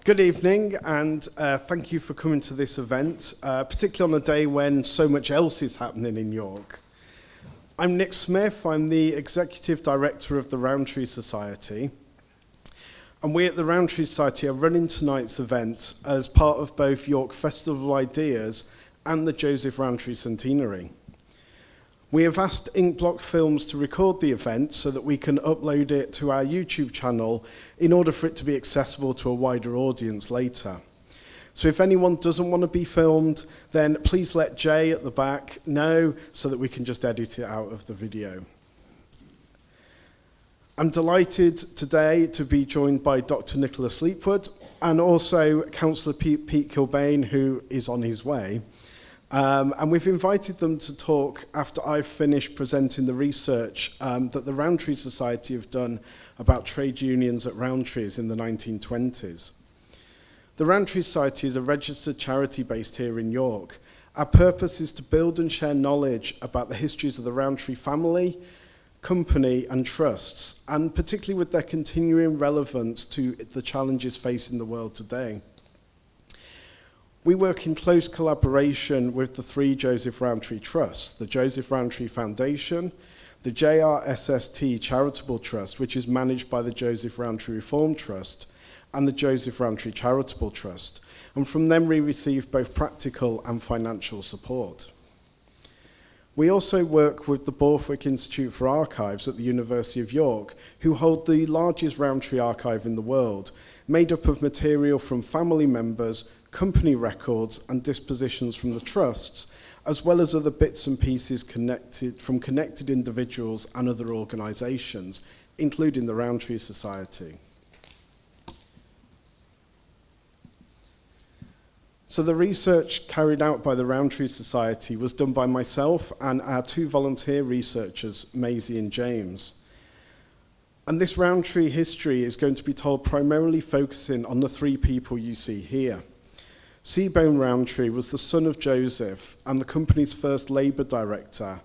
Good evening, and thank you for coming to this event, particularly on a day when so much else is happening in York. I'm Nick Smith. I'm the Executive Director of the Rowntree Society, and we at the Rowntree Society are running tonight's event as part of both York Festival of Ideas and the Joseph Rowntree Centenary. We have asked Inkblock Films to record the event so that we can upload it to our YouTube channel in order for it to be accessible to a wider audience later. So if anyone doesn't want to be filmed, then please let Jay at the back know so that we can just edit it out of the video. I'm delighted today to be joined by Dr. Nicola Sleapwood and also Councillor Pete Kilbane, who is on his way. And we've invited them to talk after I've finished presenting the research that the Rowntree Society have done about trade unions at Rowntrees in the 1920s. The Rowntree Society is a registered charity based here in York. Our purpose is to build and share knowledge about the histories of the Rowntree family, company and trusts, and particularly with their continuing relevance to the challenges facing the world today. We work in close collaboration with the three Joseph Rowntree Trusts, the Joseph Rowntree Foundation, the JRSST Charitable Trust, which is managed by the Joseph Rowntree Reform Trust, and the Joseph Rowntree Charitable Trust. And from them we receive both practical and financial support. We also work with the Borthwick Institute for Archives at the University of York, who hold the largest Rowntree archive in the world, made up of material from family members, company records and dispositions from the trusts, as well as other bits and pieces from connected individuals and other organisations, including the Rowntree Society. So the research carried out by the Rowntree Society was done by myself and our two volunteer researchers, Maisie and James. And this Rowntree history is going to be told primarily focusing on the three people you see here. Seebohm Rowntree was the son of Joseph and the company's first Labour director.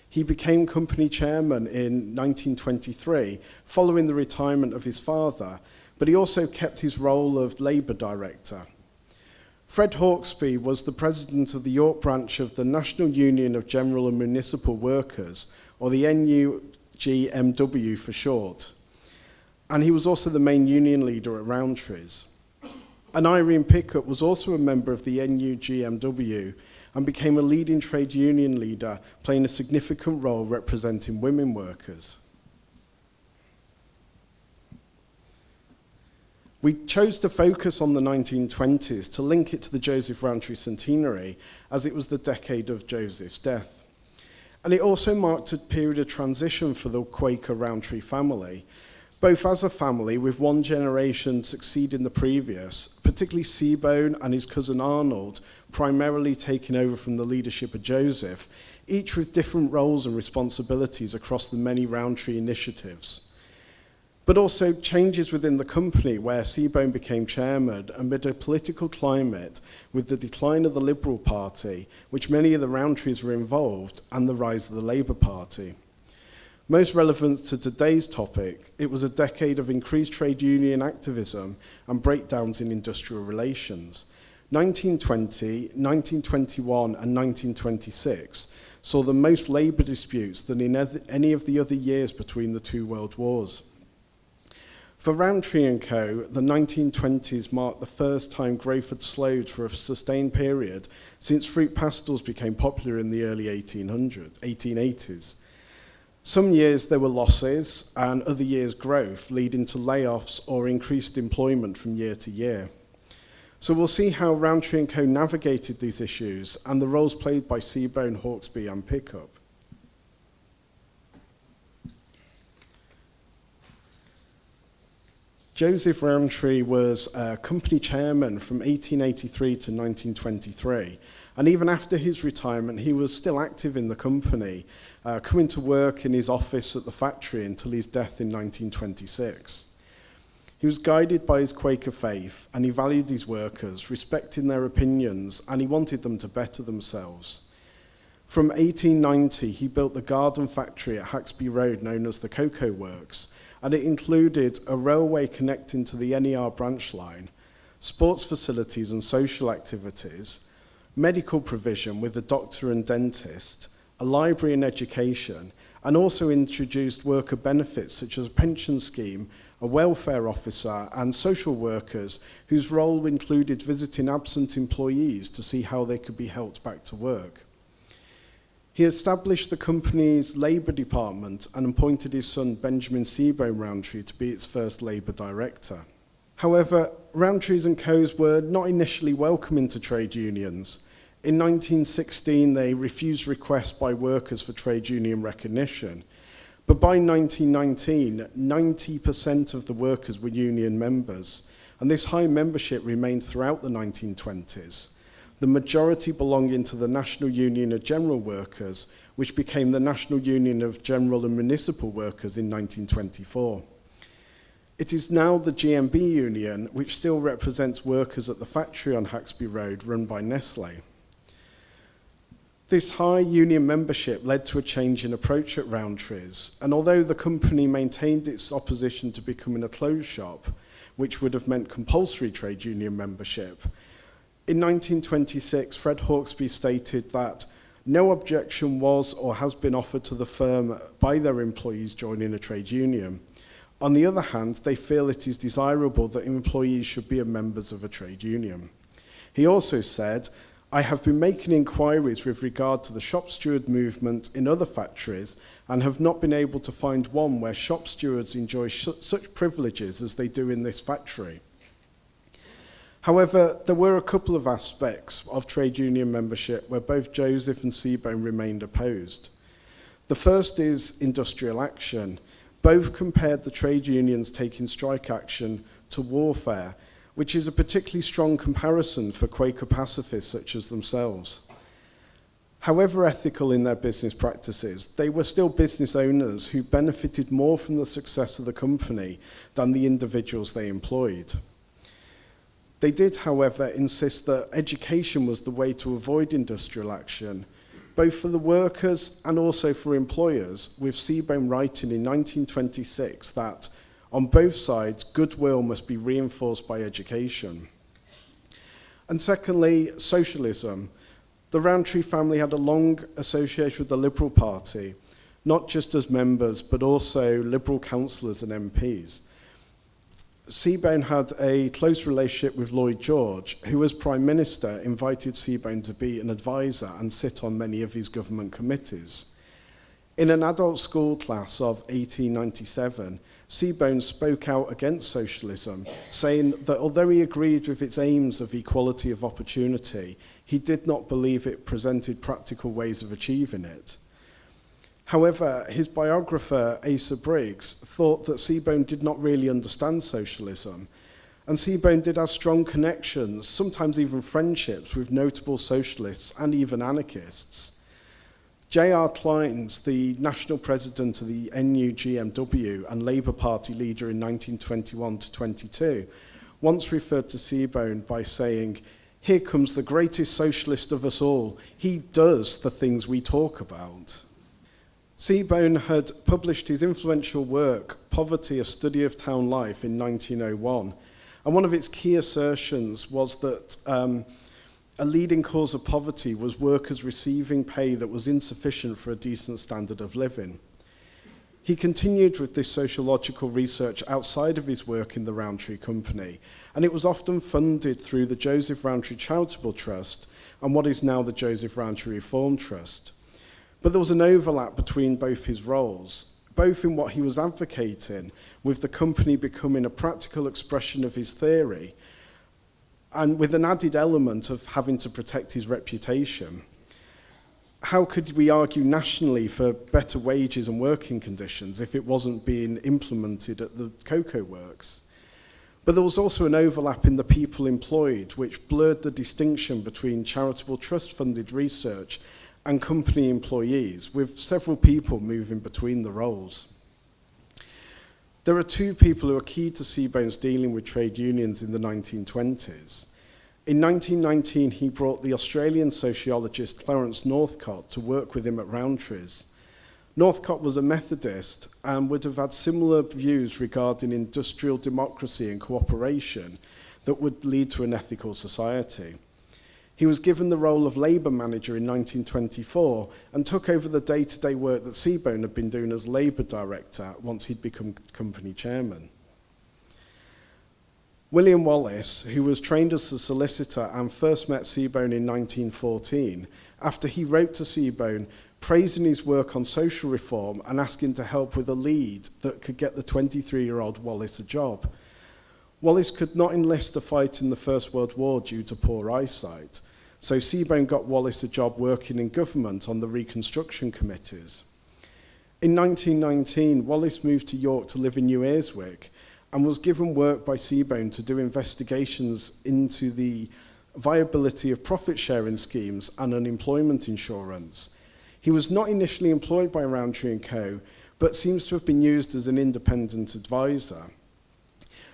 He became company chairman in 1923, following the retirement of his father, but he also kept his role of Labour director. Fred Hawksby was the president of the York branch of the National Union of General and Municipal Workers, or the N.U.G.M.W for short. And he was also the main union leader at Rowntrees. And Irene Pickup was also a member of the N.U.G.M.W and became a leading trade union leader, playing a significant role representing women workers. We chose to focus on the 1920s to link it to the Joseph Rowntree Centenary, as it was the decade of Joseph's death. And it also marked a period of transition for the Quaker Rowntree family, both as a family with one generation succeeding the previous, particularly Seebohm and his cousin Arnold, primarily taking over from the leadership of Joseph, each with different roles and responsibilities across the many Rowntree initiatives. But also changes within the company, where Seebohm became chairman amid a political climate with the decline of the Liberal Party, which many of the Rowntrees were involved, and the rise of the Labour Party. Most relevant to today's topic, it was a decade of increased trade union activism and breakdowns in industrial relations. 1920, 1921 and 1926 saw the most labour disputes than in any of the other years between the two world wars. For Rowntree Co, the 1920s marked the first time growth had slowed for a sustained period since fruit pastels became popular in the early 1880s. Some years there were losses and other years growth, leading to layoffs or increased employment from year to year. So we'll see how Rowntree Co navigated these issues and the roles played by Seebohm, Hawksby and Pickup. Joseph Rowntree was company chairman from 1883 to 1923, and even after his retirement he was still active in the company, coming to work in his office at the factory until his death in 1926. He was guided by his Quaker faith, and he valued his workers, respecting their opinions, and he wanted them to better themselves. From 1890, he built the garden factory at Hawksby Road known as the Cocoa Works, and it included a railway connecting to the NER branch line, sports facilities and social activities, medical provision with a doctor and dentist, a library and education, and also introduced worker benefits such as a pension scheme, a welfare officer, and social workers whose role included visiting absent employees to see how they could be helped back to work. He established the company's Labour department and appointed his son Benjamin Seebohm Rowntree to be its first Labour director. However, Rowntrees and Co's were not initially welcoming to trade unions. In 1916, they refused requests by workers for trade union recognition. But by 1919, 90% of the workers were union members, and this high membership remained throughout the 1920s, the majority belonging to the National Union of General Workers, which became the National Union of General and Municipal Workers in 1924. It is now the N.U.G.M.W union, which still represents workers at the factory on Hawksby Road run by Nestlé. This high union membership led to a change in approach at Rowntree's, and although the company maintained its opposition to becoming a closed shop, which would have meant compulsory trade union membership, in 1926 Fred Hawksby stated that no objection was or has been offered to the firm by their employees joining a trade union. On the other hand, they feel it is desirable that employees should be members of a trade union. He also said, I have been making inquiries with regard to the shop steward movement in other factories and have not been able to find one where shop stewards enjoy such privileges as they do in this factory. However, there were a couple of aspects of trade union membership where both Joseph and Seebohm remained opposed. The first is industrial action. Both compared the trade unions taking strike action to warfare, which is a particularly strong comparison for Quaker pacifists such as themselves. However ethical in their business practices, they were still business owners who benefited more from the success of the company than the individuals they employed. They did, however, insist that education was the way to avoid industrial action, both for the workers and also for employers, with Seebohm writing in 1926 that, on both sides, goodwill must be reinforced by education. And secondly, socialism. The Rowntree family had a long association with the Liberal Party, not just as members, but also Liberal councillors and MPs. Seebohm had a close relationship with Lloyd George, who as Prime Minister invited Seebohm to be an advisor and sit on many of his government committees. In an adult school class of 1897, Seebohm spoke out against socialism, saying that although he agreed with its aims of equality of opportunity, he did not believe it presented practical ways of achieving it. However, his biographer, Asa Briggs, thought that Seebohm did not really understand socialism, and Seebohm did have strong connections, sometimes even friendships, with notable socialists and even anarchists. J.R. Clynes, the national president of the N.U.G.M.W and Labour Party leader in 1921 to 22, once referred to Seebohm by saying, "Here comes the greatest socialist of us all. He does the things we talk about." Seebohm had published his influential work, Poverty, A Study of Town Life, in 1901, and one of its key assertions was that a leading cause of poverty was workers receiving pay that was insufficient for a decent standard of living. He continued with this sociological research outside of his work in the Rowntree Company, and it was often funded through the Joseph Rowntree Charitable Trust and what is now the Joseph Rowntree Reform Trust. But there was an overlap between both his roles, both in what he was advocating, with the company becoming a practical expression of his theory, and with an added element of having to protect his reputation. How could we argue nationally for better wages and working conditions if it wasn't being implemented at the cocoa works? But there was also an overlap in the people employed, which blurred the distinction between charitable trust-funded research and company employees, with several people moving between the roles. There are two people who are key to Seebohm's dealing with trade unions in the 1920s. In 1919, he brought the Australian sociologist Clarence Northcott to work with him at Rowntree's. Northcott was a Methodist and would have had similar views regarding industrial democracy and cooperation that would lead to an ethical society. He was given the role of labour manager in 1924 and took over the day-to-day work that Seebohm had been doing as labour director once he'd become company chairman. William Wallace, who was trained as a solicitor and first met Seebohm in 1914, after he wrote to Seebohm praising his work on social reform and asking to help with a lead that could get the 23-year-old Wallace a job. Wallace could not enlist to fight in the First World War due to poor eyesight, so Seebohm got Wallace a job working in government on the reconstruction committees. In 1919, Wallace moved to York to live in New Earswick and was given work by Seebohm to do investigations into the viability of profit-sharing schemes and unemployment insurance. He was not initially employed by Rowntree Co, but seems to have been used as an independent advisor.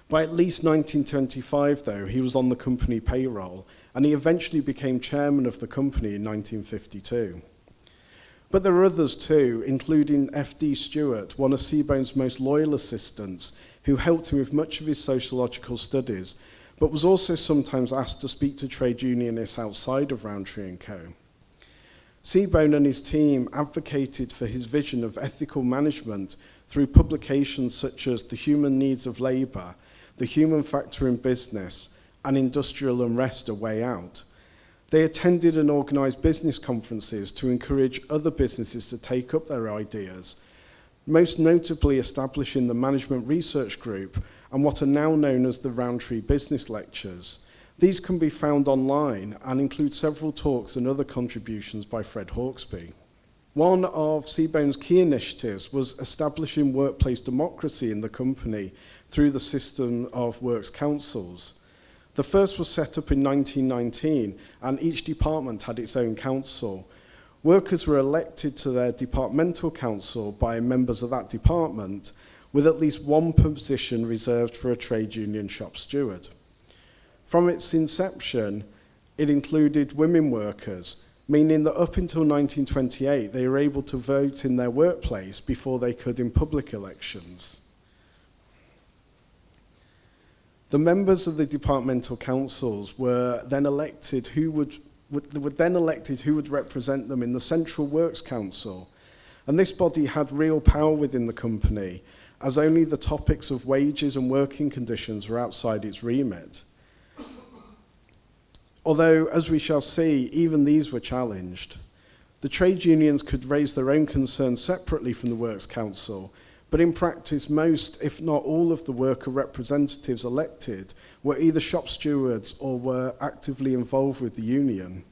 By at least 1925, though, he was on the company payroll, and he eventually became chairman of the company in 1952. But there are others too, including F.D. Stuart, one of Seebohm's most loyal assistants, who helped him with much of his sociological studies, but was also sometimes asked to speak to trade unionists outside of Rowntree Co. Seebohm and his team advocated for his vision of ethical management through publications such as The Human Needs of Labour, The Human Factor in Business, and Industrial Unrest: A Way Out. They attended and organised business conferences to encourage other businesses to take up their ideas, most notably establishing the Management Research Group and what are now known as the Rowntree Business Lectures. These can be found online and include several talks and other contributions by Fred Hawksby. One of Seebohm's key initiatives was establishing workplace democracy in the company through the system of works councils. The first was set up in 1919, and each department had its own council. Workers were elected to their departmental council by members of that department, with at least one position reserved for a trade union shop steward. From its inception, it included women workers, meaning that up until 1928, they were able to vote in their workplace before they could in public elections. The members of the departmental councils were then elected who would represent them in the Central Works Council, and this body had real power within the company, as only the topics of wages and working conditions were outside its remit. Although, as we shall see, even these were challenged. The trade unions could raise their own concerns separately from the Works Council, but in practice, most, if not all, of the worker representatives elected were either shop stewards or were actively involved with the union.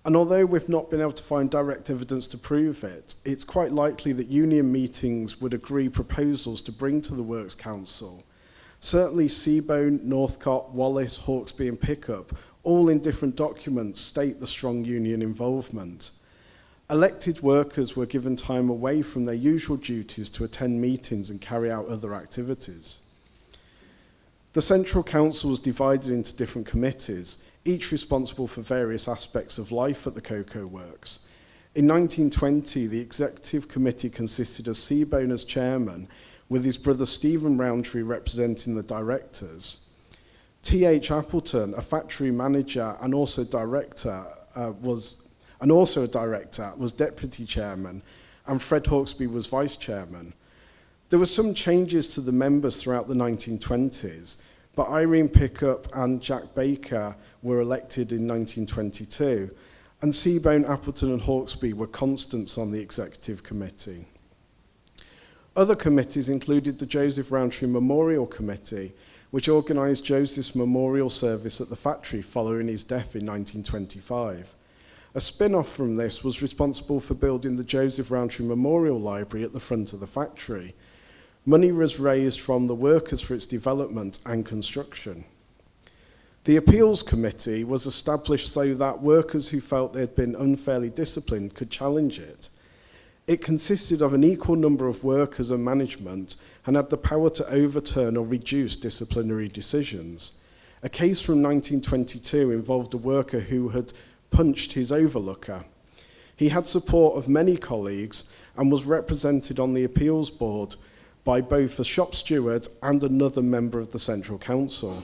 And although we've not been able to find direct evidence to prove it, it's quite likely that union meetings would agree proposals to bring to the Works Council. Certainly Seebohm, Northcott, Wallace, Hawksby and Pickup, all in different documents, state the strong union involvement. Elected workers were given time away from their usual duties to attend meetings and carry out other activities. The Central Council was divided into different committees, each responsible for various aspects of life at the cocoa works. In 1920, the Executive Committee consisted of Seebohm as chairman, with his brother Stephen Rowntree representing the directors. T.H. Appleton, a factory manager and also a director, was deputy chairman, and Fred Hawksby was vice chairman. There were some changes to the members throughout the 1920s, but Irene Pickup and Jack Baker were elected in 1922, and Seebohm, Appleton and Hawksby were constants on the executive committee. Other committees included the Joseph Rowntree Memorial Committee, which organised Joseph's memorial service at the factory following his death in 1925. A spin-off from this was responsible for building the Joseph Rowntree Memorial Library at the front of the factory. Money was raised from the workers for its development and construction. The Appeals Committee was established so that workers who felt they had been unfairly disciplined could challenge it. It consisted of an equal number of workers and management and had the power to overturn or reduce disciplinary decisions. A case from 1922 involved a worker who had punched his overlooker. He had support of many colleagues and was represented on the appeals board by both a shop steward and another member of the Central Council.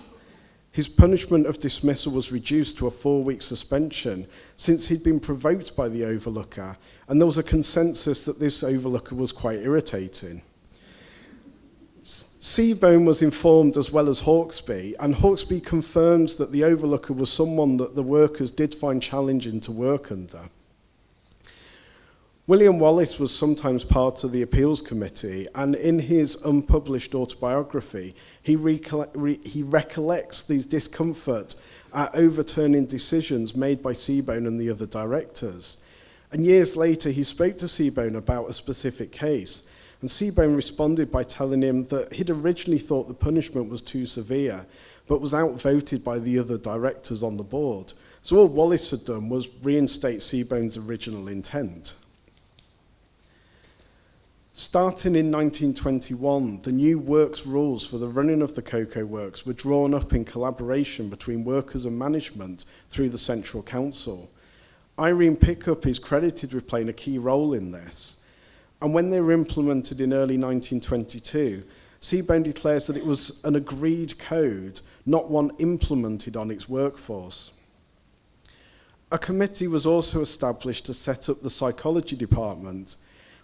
His punishment of dismissal was reduced to a 4-week suspension since he'd been provoked by the overlooker, and there was a consensus that this overlooker was quite irritating. Seebohm was informed as well as Hawksby, and Hawksby confirmed that the overlooker was someone that the workers did find challenging to work under. William Wallace was sometimes part of the appeals committee, and in his unpublished autobiography, he recollects these discomfort at overturning decisions made by Seebohm and the other directors. And years later, he spoke to Seebohm about a specific case, and Seebohm responded by telling him that he'd originally thought the punishment was too severe, but was outvoted by the other directors on the board. So all Wallace had done was reinstate Seebohm's original intent. Starting in 1921, the new works rules for the running of the cocoa works were drawn up in collaboration between workers and management through the Central Council. Irene Pickup is credited with playing a key role in this. And when they were implemented in early 1922, Seebohm declares that it was an agreed code, not one implemented on its workforce. A committee was also established to set up the psychology department,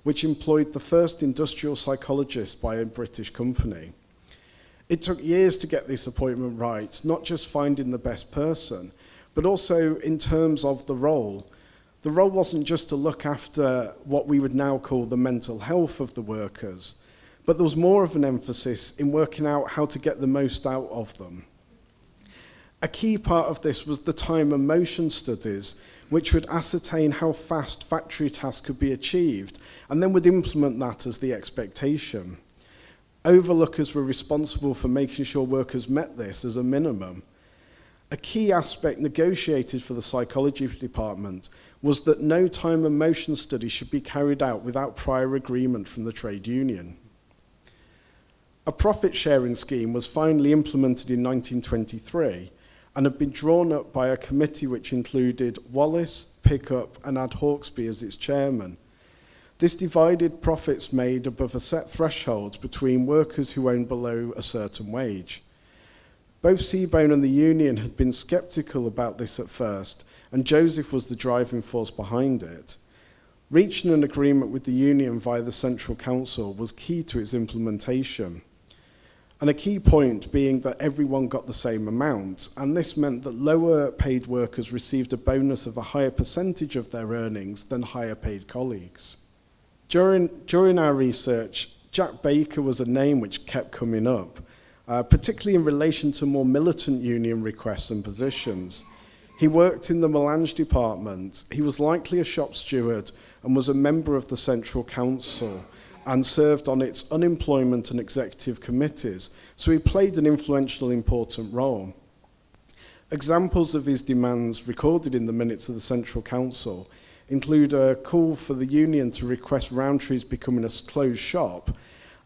which employed the first industrial psychologist by a British company. It took years to get this appointment right, not just finding the best person, but also in terms of the role. The role wasn't just to look after what we would now call the mental health of the workers, but there was more of an emphasis in working out how to get the most out of them. A key part of this was the time and motion studies, which would ascertain how fast factory tasks could be achieved, and then would implement that as the expectation. Overlookers were responsible for making sure workers met this as a minimum. A key aspect negotiated for the psychology department was that no time and motion study should be carried out without prior agreement from the trade union. A profit-sharing scheme was finally implemented in 1923 and had been drawn up by a committee which included Wallace, Pickup, and Hawksby as its chairman. This divided profits made above a set threshold between workers who owned below a certain wage. Both Seebohm and the union had been sceptical about this at first, and Joseph was the driving force behind it. Reaching an agreement with the union via the Central Council was key to its implementation. And a key point being that everyone got the same amount, and this meant that lower paid workers received a bonus of a higher percentage of their earnings than higher paid colleagues. During our research, Jack Baker was a name which kept coming up, particularly in relation to more militant union requests and positions. He worked in the melange department, he was likely a shop steward, and was a member of the Central Council, and served on its unemployment and executive committees, so he played an influential, important role. Examples of his demands recorded in the minutes of the Central Council include a call for the union to request Rowntree's becoming a closed shop,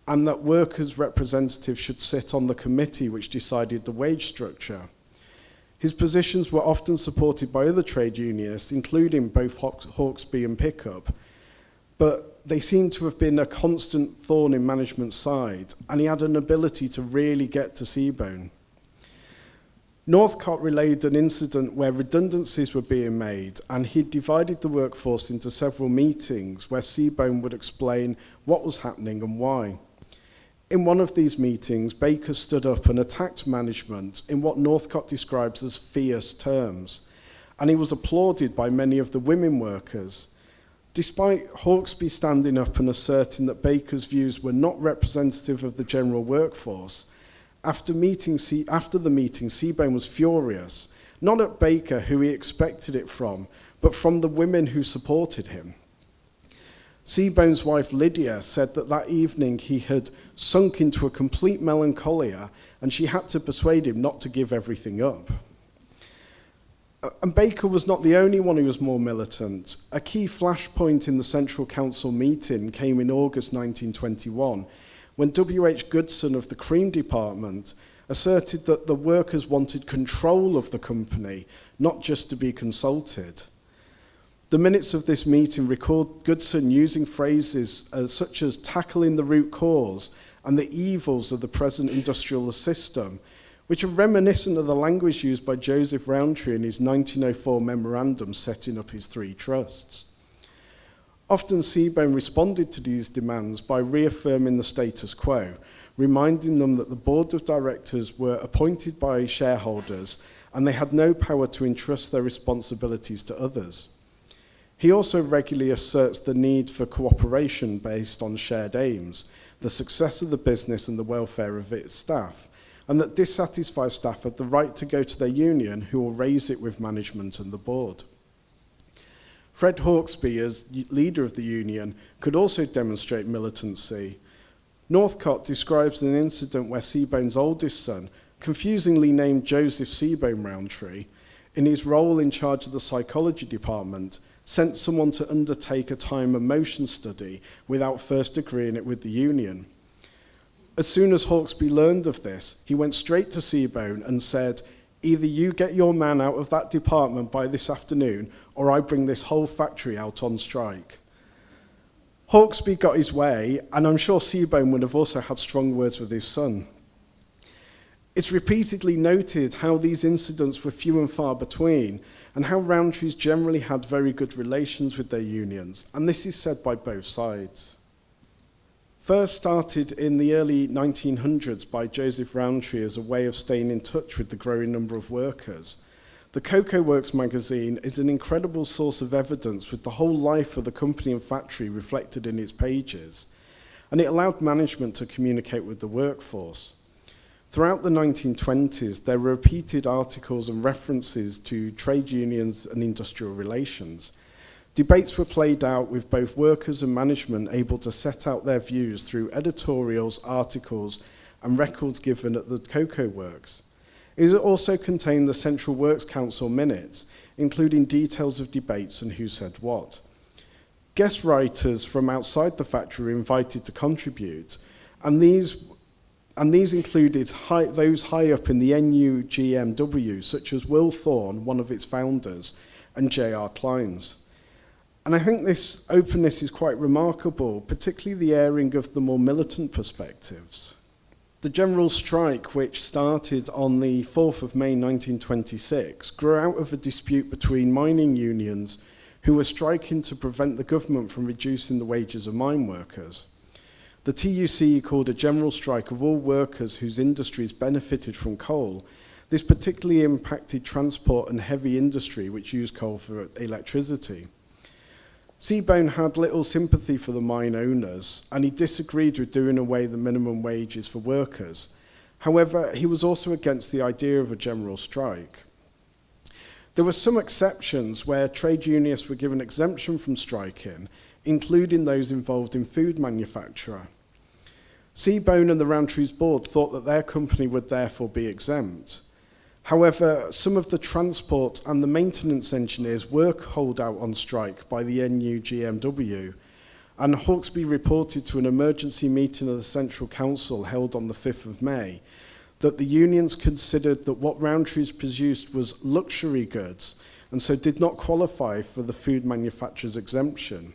and that workers' representatives should sit on the committee which decided the wage structure. His positions were often supported by other trade unionists, including both Hawksby and Pickup, but they seem to have been a constant thorn in management's side, and he had an ability to really get to Seebohm. Northcott relayed an incident where redundancies were being made, and he divided the workforce into several meetings where Seebohm would explain what was happening and why. In one of these meetings, Baker stood up and attacked management in what Northcott describes as fierce terms, and he was applauded by many of the women workers. Despite Hawksby standing up and asserting that Baker's views were not representative of the general workforce, after the meeting, Seebohm was furious, not at Baker, who he expected it from, but from the women who supported him. Seebohm's wife Lydia said that evening he had sunk into a complete melancholia, and she had to persuade him not to give everything up. And Baker was not the only one who was more militant. A key flashpoint in the Central Council meeting came in August 1921, when W.H. Goodson of the cream department asserted that the workers wanted control of the company, not just to be consulted. The minutes of this meeting record Goodson using phrases such as tackling the root cause and the evils of the present industrial system, which are reminiscent of the language used by Joseph Rowntree in his 1904 memorandum setting up his three trusts. Often Seebohm responded to these demands by reaffirming the status quo, reminding them that the board of directors were appointed by shareholders and they had no power to entrust their responsibilities to others. He also regularly asserts the need for cooperation based on shared aims, the success of the business and the welfare of its staff, and that dissatisfied staff have the right to go to their union, who will raise it with management and the board. Fred Hawksby, as leader of the union, could also demonstrate militancy. Northcott describes an incident where Seebohm's oldest son, confusingly named Joseph Seebohm Rowntree, in his role in charge of the psychology department, sent someone to undertake a time and motion study without first agreeing it with the union. As soon as Hawksby learned of this, he went straight to Seebohm and said, "Either you get your man out of that department by this afternoon, or I bring this whole factory out on strike." Hawksby got his way, and I'm sure Seebohm would have also had strong words with his son. It's repeatedly noted how these incidents were few and far between, and how Rowntrees generally had very good relations with their unions, and this is said by both sides. First started in the early 1900s by Joseph Rowntree as a way of staying in touch with the growing number of workers. The Cocoa Works magazine is an incredible source of evidence with the whole life of the company and factory reflected in its pages, and it allowed management to communicate with the workforce. Throughout the 1920s, there were repeated articles and references to trade unions and industrial relations. Debates were played out with both workers and management able to set out their views through editorials, articles, and records given at the Cocoa Works. It also contained the Central Works Council minutes, including details of debates and who said what. Guest writers from outside the factory were invited to contribute, and these included those high up in the N.U.G.M.W, such as Will Thorne, one of its founders, and J.R. Clines. And I think this openness is quite remarkable, particularly the airing of the more militant perspectives. The general strike, which started on the 4th of May 1926, grew out of a dispute between mining unions who were striking to prevent the government from reducing the wages of mine workers. The TUC called a general strike of all workers whose industries benefited from coal. This particularly impacted transport and heavy industry, which used coal for electricity. Seebohm had little sympathy for the mine owners, and he disagreed with doing away the minimum wages for workers. However, he was also against the idea of a general strike. There were some exceptions where trade unionists were given exemption from striking, including those involved in food manufacture. Seebohm and the Rowntree's board thought that their company would therefore be exempt. However, some of the transport and the maintenance engineers were called out on strike by the N.U.G.M.W, and Hawksby reported to an emergency meeting of the Central Council held on the 5th of May that the unions considered that what Rowntree's produced was luxury goods and so did not qualify for the food manufacturer's exemption.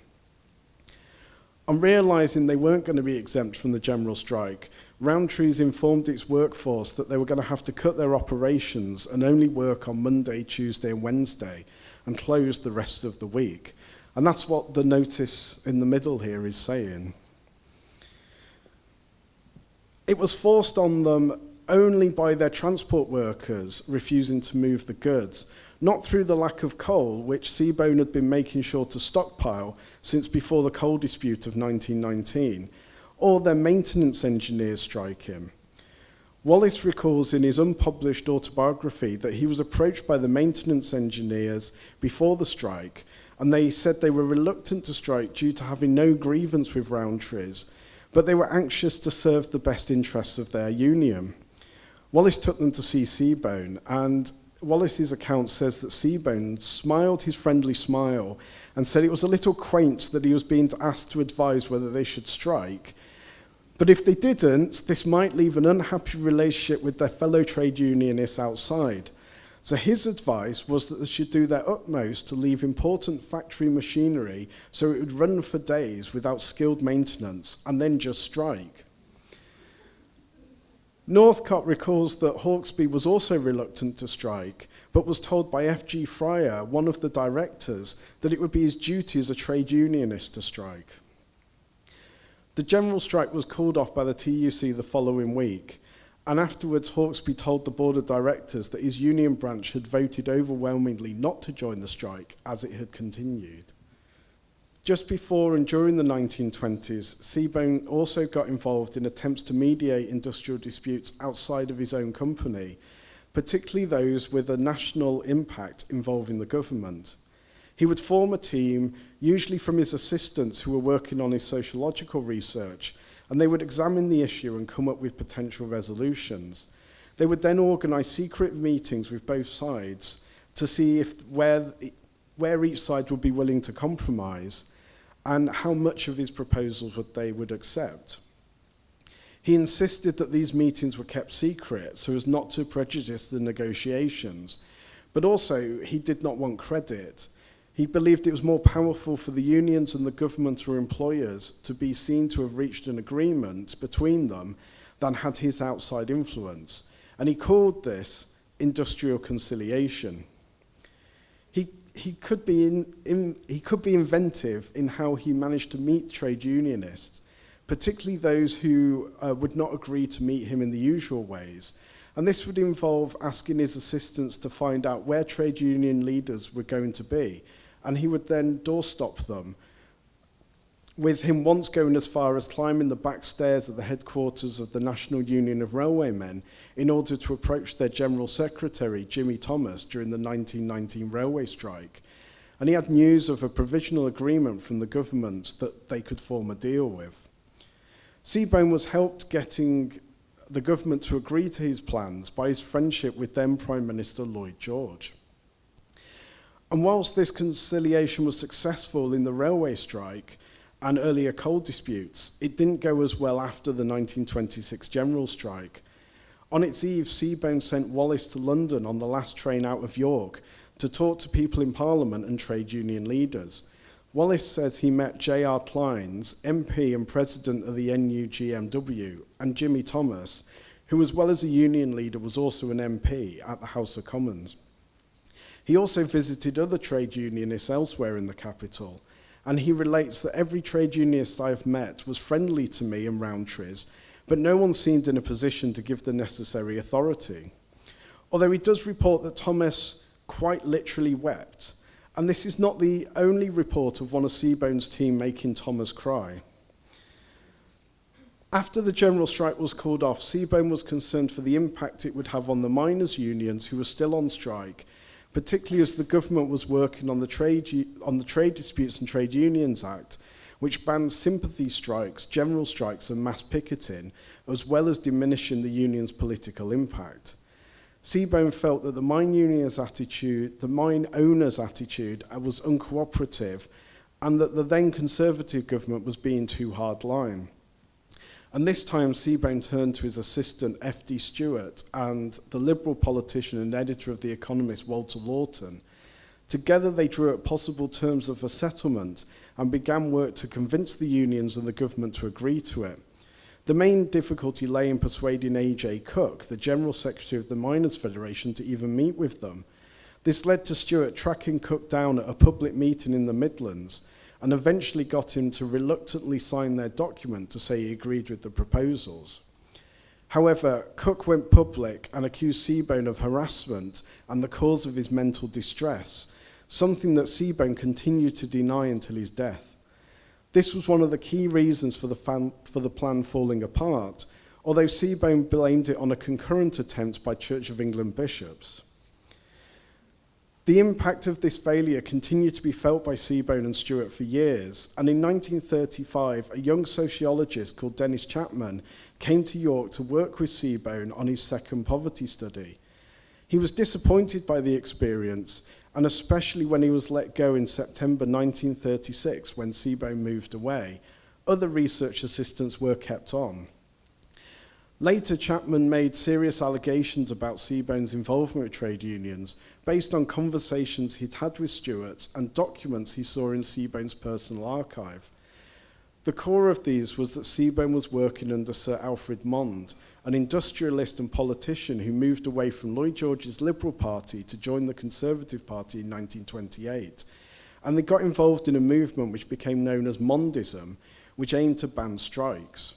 On realising they weren't going to be exempt from the general strike, Rowntree's informed its workforce that they were going to have to cut their operations and only work on Monday, Tuesday and Wednesday and close the rest of the week. And that's what the notice in the middle here is saying. It was forced on them only by their transport workers refusing to move the goods, not through the lack of coal, which Seebohm had been making sure to stockpile since before the coal dispute of 1919, or their maintenance engineers striking. Wallace recalls in his unpublished autobiography that he was approached by the maintenance engineers before the strike, and they said they were reluctant to strike due to having no grievance with Rowntree's, but they were anxious to serve the best interests of their union. Wallace took them to see Seebohm, and Wallace's account says that Seebohm smiled his friendly smile and said it was a little quaint that he was being asked to advise whether they should strike. But if they didn't, this might leave an unhappy relationship with their fellow trade unionists outside. So his advice was that they should do their utmost to leave important factory machinery so it would run for days without skilled maintenance and then just strike. Northcott recalls that Hawksby was also reluctant to strike, but was told by F.G. Fryer, one of the directors, that it would be his duty as a trade unionist to strike. The general strike was called off by the TUC the following week, and afterwards Hawksby told the board of directors that his union branch had voted overwhelmingly not to join the strike as it had continued. Just before and during the 1920s, Seebohm also got involved in attempts to mediate industrial disputes outside of his own company, particularly those with a national impact involving the government. He would form a team, usually from his assistants who were working on his sociological research, and they would examine the issue and come up with potential resolutions. They would then organise secret meetings with both sides to see where each side would be willing to compromise and how much of his proposals they would accept. He insisted that these meetings were kept secret so as not to prejudice the negotiations, but also he did not want credit. He believed it was more powerful for the unions and the government or employers to be seen to have reached an agreement between them than had his outside influence, and he called this industrial conciliation. He could be inventive in how he managed to meet trade unionists, particularly those who would not agree to meet him in the usual ways. And this would involve asking his assistants to find out where trade union leaders were going to be, and he would then doorstop them, with him once going as far as climbing the back stairs of the headquarters of the National Union of Railwaymen in order to approach their General Secretary, Jimmy Thomas, during the 1919 railway strike. And he had news of a provisional agreement from the government that they could form a deal with. Seebohm was helped getting the government to agree to his plans by his friendship with then Prime Minister Lloyd George. And whilst this conciliation was successful in the railway strike and earlier coal disputes, it didn't go as well after the 1926 general strike. On its eve, Seebohm sent Wallace to London on the last train out of York to talk to people in Parliament and trade union leaders. Wallace says he met J.R. Clines, MP and President of the N.U.G.M.W, and Jimmy Thomas, who as well as a union leader was also an MP at the House of Commons. He also visited other trade unionists elsewhere in the capital, and he relates that every trade unionist I have met was friendly to me and Rowntree's, but no one seemed in a position to give the necessary authority. Although he does report that Thomas quite literally wept, and this is not the only report of one of Seebohm's team making Thomas cry. After the general strike was called off, Seebohm was concerned for the impact it would have on the miners' unions who were still on strike, particularly as the government was working on the Trade Disputes and Trade Unions Act, which bans sympathy strikes, general strikes and mass picketing, as well as diminishing the union's political impact. Seebohm felt that the mine owners' attitude was uncooperative, and that the then Conservative government was being too hardline. And this time Seebohm turned to his assistant F.D. Stuart and the Liberal politician and editor of The Economist, Walter Lawton. Together they drew up possible terms of a settlement and began work to convince the unions and the government to agree to it. The main difficulty lay in persuading A.J. Cook, the General Secretary of the Miners' Federation, to even meet with them. This led to Stuart tracking Cook down at a public meeting in the Midlands and eventually got him to reluctantly sign their document to say he agreed with the proposals. However, Cook went public and accused Seebohm of harassment and the cause of his mental distress, something that Seebohm continued to deny until his death. This was one of the key reasons for the plan falling apart, although Seebohm blamed it on a concurrent attempt by Church of England bishops. The impact of this failure continued to be felt by Seebohm and Stuart for years, and in 1935, a young sociologist called Dennis Chapman came to York to work with Seebohm on his second poverty study. He was disappointed by the experience, and especially when he was let go in September 1936 when Seebohm moved away. Other research assistants were kept on. Later, Chapman made serious allegations about Seebohm's involvement with trade unions based on conversations he'd had with Stuart and documents he saw in Seebohm's personal archive. The core of these was that Seebohm was working under Sir Alfred Mond, an industrialist and politician who moved away from Lloyd George's Liberal Party to join the Conservative Party in 1928. And they got involved in a movement which became known as Mondism, which aimed to ban strikes.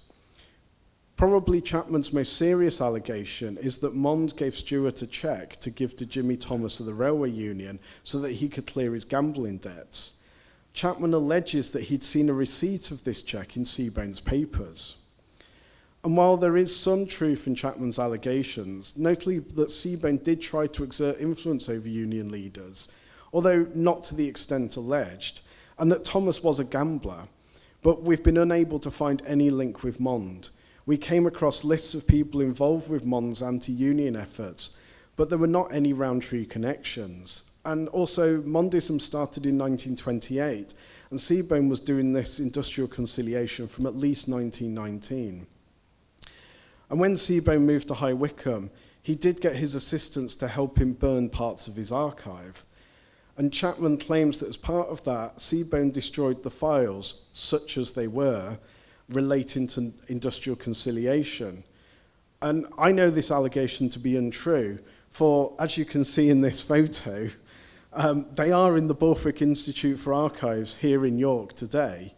Probably Chapman's most serious allegation is that Mond gave Stuart a cheque to give to Jimmy Thomas of the Railway Union so that he could clear his gambling debts. Chapman alleges that he'd seen a receipt of this cheque in Seebohm's papers. And while there is some truth in Chapman's allegations, notably that Seebohm did try to exert influence over union leaders, although not to the extent alleged, and that Thomas was a gambler, but we've been unable to find any link with Mond. We came across lists of people involved with Mond's anti-union efforts, but there were not any Rowntree connections. And also, Mondism started in 1928, and Seebohm was doing this industrial conciliation from at least 1919. And when Seebohm moved to High Wycombe, he did get his assistants to help him burn parts of his archive. And Chapman claims that as part of that, Seebohm destroyed the files, such as they were, relating to industrial conciliation. And I know this allegation to be untrue, for as you can see in this photo, they are in the Borthwick Institute for Archives here in York today.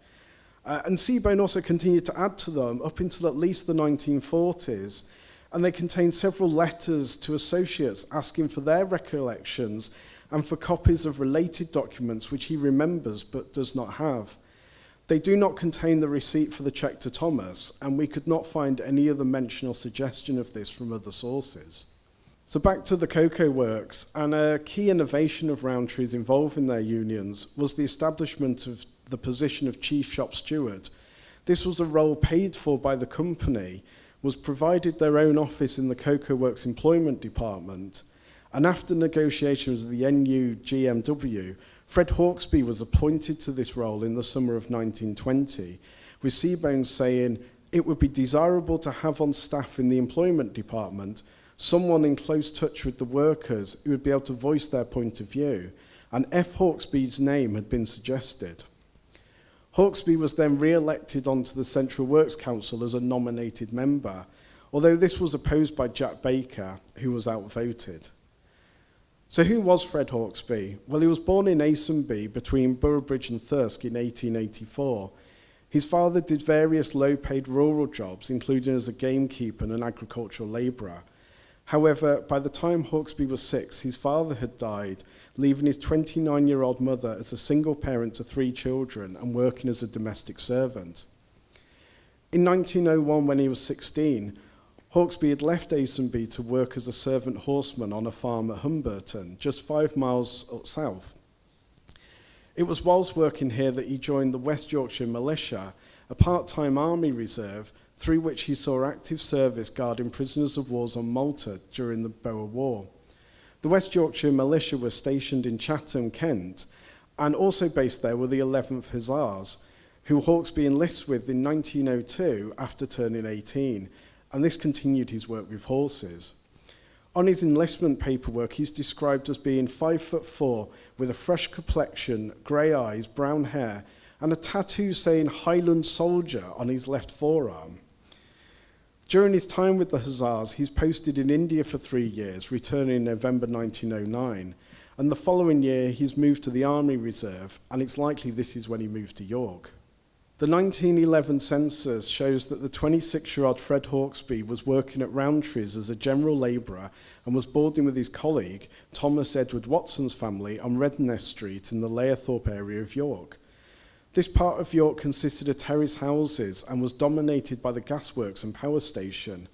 And Seebohm also continued to add to them up until at least the 1940s, and they contain several letters to associates asking for their recollections and for copies of related documents which he remembers but does not have. They do not contain the receipt for the cheque to Thomas, and we could not find any other mention or suggestion of this from other sources. So back to the cocoa works, and a key innovation of Rowntree's involving their unions was the establishment of the position of chief shop steward. This was a role paid for by the company, was provided their own office in the cocoa works employment department, and after negotiations with the N.U.G.M.W, Fred Hawksby was appointed to this role in the summer of 1920, with Seebohm saying it would be desirable to have on staff in the employment department someone in close touch with the workers who would be able to voice their point of view, and F. Hawksby's name had been suggested. Hawksby was then re-elected onto the Central Works Council as a nominated member, although this was opposed by Jack Baker, who was outvoted. So who was Fred Hawksby? Well, he was born in Asonby between Boroughbridge and Thirsk in 1884. His father did various low-paid rural jobs, including as a gamekeeper and an agricultural labourer. However, by the time Hawksby was 6, his father had died, leaving his 29-year-old mother as a single parent to 3 children and working as a domestic servant. In 1901, when he was 16, Hawksby had left Asonby to work as a servant horseman on a farm at Humberton, just 5 miles south. It was whilst working here that he joined the West Yorkshire Militia, a part-time army reserve, through which he saw active service guarding prisoners of war on Malta during the Boer War. The West Yorkshire Militia was stationed in Chatham, Kent, and also based there were the 11th Hussars, who Hawksby enlists with in 1902 after turning 18, and this continued his work with horses. On his enlistment paperwork, he's described as being 5'4", with a fresh complexion, grey eyes, brown hair, and a tattoo saying Highland Soldier on his left forearm. During his time with the Hussars, he's posted in India for 3 years, returning in November 1909, and the following year he's moved to the Army Reserve, and it's likely this is when he moved to York. The 1911 census shows that the 26-year-old Fred Hawksby was working at Rowntree's as a general labourer and was boarding with his colleague, Thomas Edward Watson's family, on Redness Street in the Layerthorpe area of York. This part of York consisted of terrace houses and was dominated by the gasworks and power station.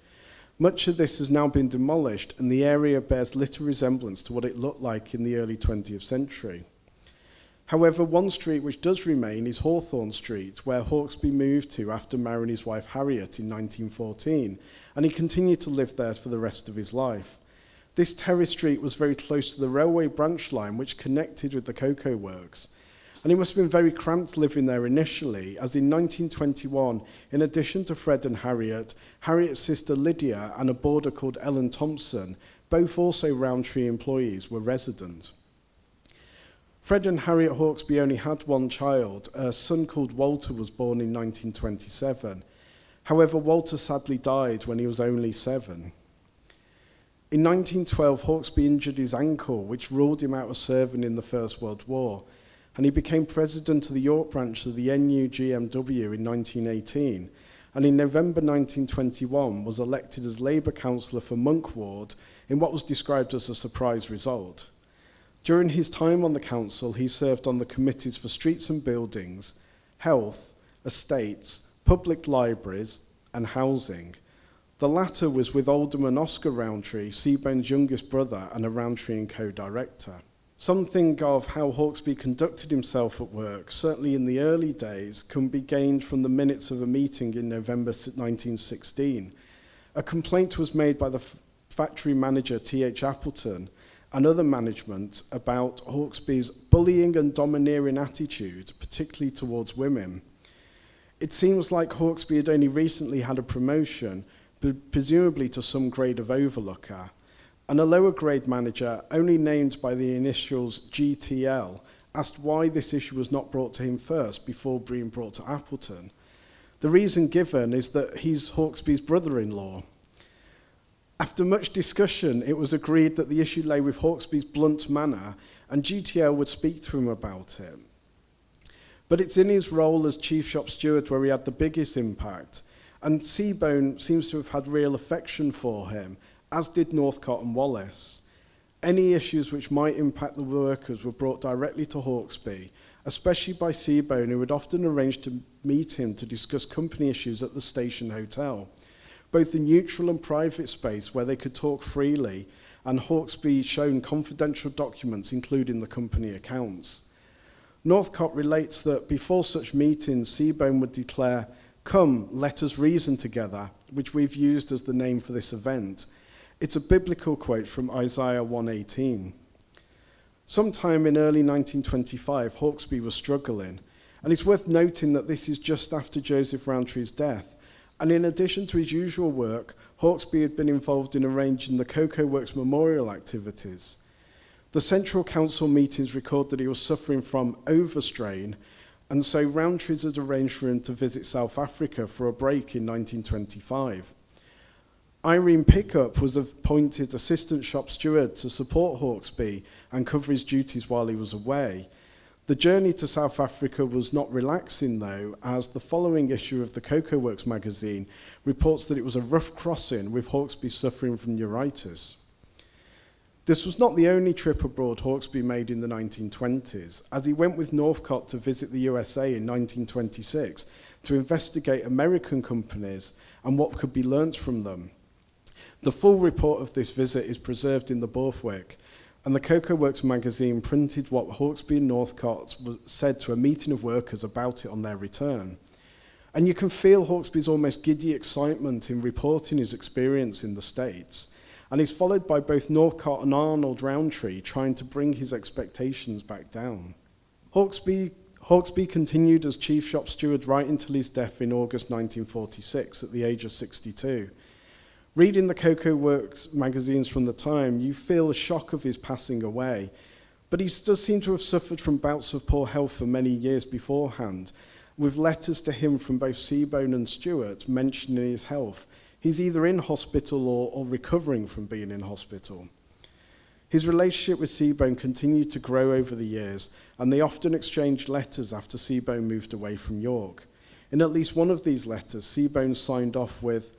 Much of this has now been demolished, and the area bears little resemblance to what it looked like in the early 20th century. However, one street which does remain is Hawthorne Street, where Hawksby moved to after marrying his wife Harriet in 1914, and he continued to live there for the rest of his life. This terrace street was very close to the railway branch line which connected with the cocoa works, and it must have been very cramped living there initially, as in 1921, in addition to Fred and Harriet, Harriet's sister Lydia and a boarder called Ellen Thompson, both also Rowntree employees, were resident. Fred and Harriet Hawksby only had one child. A son called Walter was born in 1927. However, Walter sadly died when he was only 7. In 1912, Hawksby injured his ankle, which ruled him out of serving in the First World War, and he became president of the York branch of the N.U.G.M.W in 1918, and in November 1921 was elected as Labour councillor for Monk Ward in what was described as a surprise result. During his time on the council, he served on the committees for streets and buildings, health, estates, public libraries, and housing. The latter was with Alderman Oscar Rowntree, Seebohm's youngest brother and a Rowntree Co director. Something of how Hawksby conducted himself at work, certainly in the early days, can be gained from the minutes of a meeting in November 1916. A complaint was made by the factory manager T.H. Appleton and other management about Hawksby's bullying and domineering attitude, particularly towards women. It seems like Hawksby had only recently had a promotion, presumably to some grade of overlooker, and a lower grade manager, only named by the initials GTL, asked why this issue was not brought to him first before being brought to Appleton. The reason given is that he's Hawksby's brother-in-law. After much discussion, it was agreed that the issue lay with Hawksby's blunt manner, and GTL would speak to him about it. But it's in his role as chief shop steward where he had the biggest impact, and Seebohm seems to have had real affection for him, as did Northcott and Wallace. Any issues which might impact the workers were brought directly to Hawksby, especially by Seebohm, who would often arrange to meet him to discuss company issues at the station hotel, both the neutral and private space where they could talk freely, and Hawksby shown confidential documents including the company accounts. Northcott relates that before such meetings, Seebohm would declare, "Come, let us reason together," which we've used as the name for this event. It's a biblical quote from Isaiah 1:18. Sometime in early 1925, Hawksby was struggling, and it's worth noting that this is just after Joseph Rowntree's death. And in addition to his usual work, Hawksby had been involved in arranging the Cocoa Works memorial activities. The Central Council meetings record that he was suffering from overstrain, and so Rowntree's had arranged for him to visit South Africa for a break in 1925. Irene Pickup was appointed assistant shop steward to support Hawksby and cover his duties while he was away. The journey to South Africa was not relaxing, though, as the following issue of the Cocoa Works magazine reports that it was a rough crossing, with Hawksby suffering from neuritis. This was not the only trip abroad Hawksby made in the 1920s, as he went with Northcott to visit the USA in 1926 to investigate American companies and what could be learnt from them. The full report of this visit is preserved in the Borthwick, and the Cocoa Works magazine printed what Hawksby and Northcott said to a meeting of workers about it on their return. And you can feel Hawksby's almost giddy excitement in reporting his experience in the States, and he's followed by both Northcott and Arnold Rowntree trying to bring his expectations back down. Hawksby continued as chief shop steward right until his death in August 1946 at the age of 62. Reading the Cocoa Works magazines from the time, you feel the shock of his passing away, but he does seem to have suffered from bouts of poor health for many years beforehand, with letters to him from both Seebohm and Stuart mentioning his health. He's either in hospital or recovering from being in hospital. His relationship with Seebohm continued to grow over the years, and they often exchanged letters after Seebohm moved away from York. In at least one of these letters, Seebohm signed off with,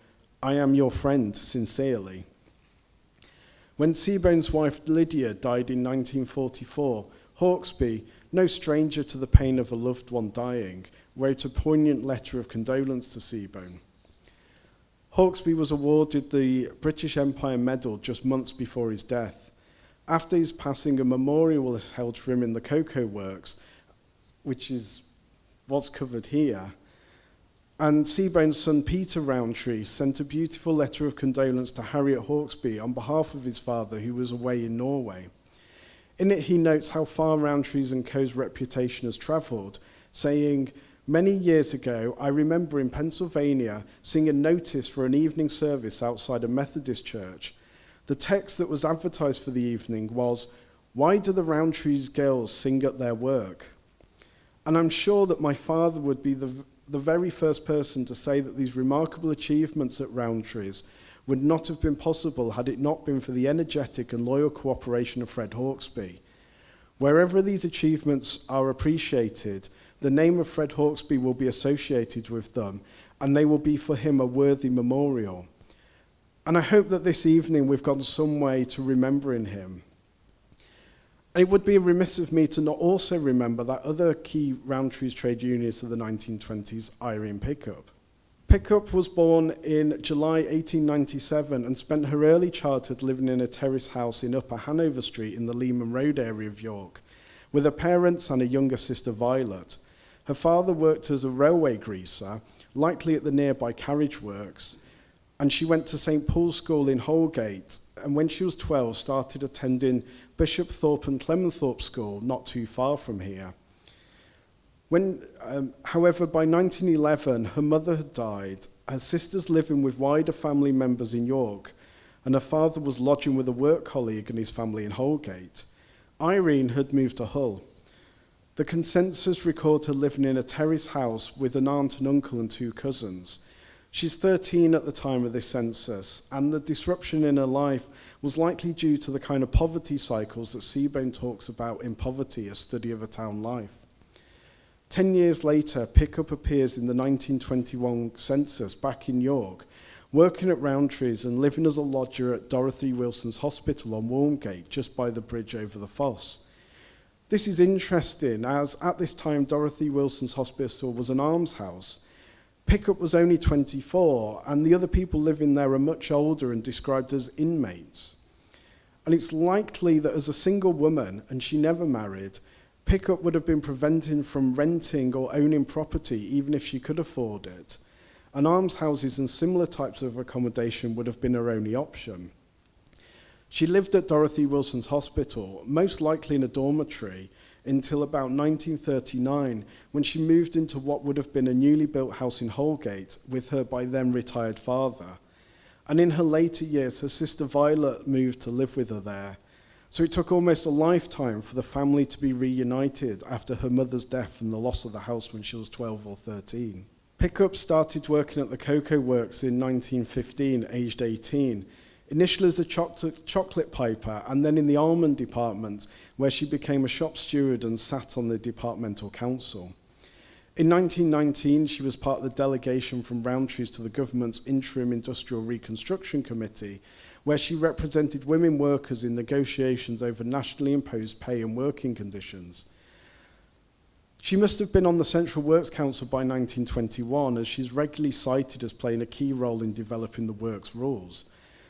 "I am your friend, sincerely." When Seebohm's wife Lydia died in 1944, Hawksby, no stranger to the pain of a loved one dying, wrote a poignant letter of condolence to Seebohm. Hawksby was awarded the British Empire Medal just months before his death. After his passing, a memorial was held for him in the Cocoa Works, which is what's covered here. And Seebohm's son Peter Rowntree sent a beautiful letter of condolence to Harriet Hawksby on behalf of his father, who was away in Norway. In it, he notes how far Rowntree's and Co.'s reputation has travelled, saying, "Many years ago, I remember in Pennsylvania seeing a notice for an evening service outside a Methodist church. The text that was advertised for the evening was, Why do the Rowntree's girls sing at their work? And I'm sure that my father would be the very first person to say that these remarkable achievements at Rowntree's would not have been possible had it not been for the energetic and loyal cooperation of Fred Hawksby. Wherever these achievements are appreciated, the name of Fred Hawksby will be associated with them, and they will be for him a worthy memorial. And I hope that this evening we've gone some way to remembering him. It would be remiss of me to not also remember that other key Rowntree's trade unionist of the 1920s, Irene Pickup. Pickup was born in July 1897 and spent her early childhood living in a terrace house in Upper Hanover Street in the Lehman Road area of York, with her parents and a younger sister, Violet. Her father worked as a railway greaser, likely at the nearby carriage works, and she went to St. Paul's School in Holgate, and when she was 12, started attending Bishop Thorpe and Clements Hall School, not too far from here. However, by 1911, her mother had died, her sisters living with wider family members in York, and her father was lodging with a work colleague and his family in Holgate. Irene had moved to Hull. The consensus record her living in a terrace house with an aunt and uncle and 2 cousins. She's 13 at the time of this census, and the disruption in her life was likely due to the kind of poverty cycles that Seebohm talks about in Poverty, a study of a town life. 10 years later, Pickup appears in the 1921 census back in York, working at Rowntree's and living as a lodger at Dorothy Wilson's Hospital on Walmgate, just by the bridge over the Foss. This is interesting, as at this time Dorothy Wilson's Hospital was an almshouse. Pickup was only 24, and the other people living there are much older and described as inmates. And it's likely that as a single woman, and she never married, Pickup would have been prevented from renting or owning property even if she could afford it. And almshouses and similar types of accommodation would have been her only option. She lived at Dorothy Wilson's Hospital, most likely in a dormitory, until about 1939, when she moved into what would have been a newly built house in Holgate with her by then retired father. And in her later years, her sister Violet moved to live with her there. So it took almost a lifetime for the family to be reunited after her mother's death and the loss of the house when she was 12 or 13. Pickup started working at the cocoa works in 1915, aged 18, initially as a chocolate piper and then in the almond department, where she became a shop steward and sat on the departmental council. In 1919, she was part of the delegation from Rowntree's to the government's Interim Industrial Reconstruction Committee, where she represented women workers in negotiations over nationally imposed pay and working conditions. She must have been on the Central Works Council by 1921, as she's regularly cited as playing a key role in developing the works rules.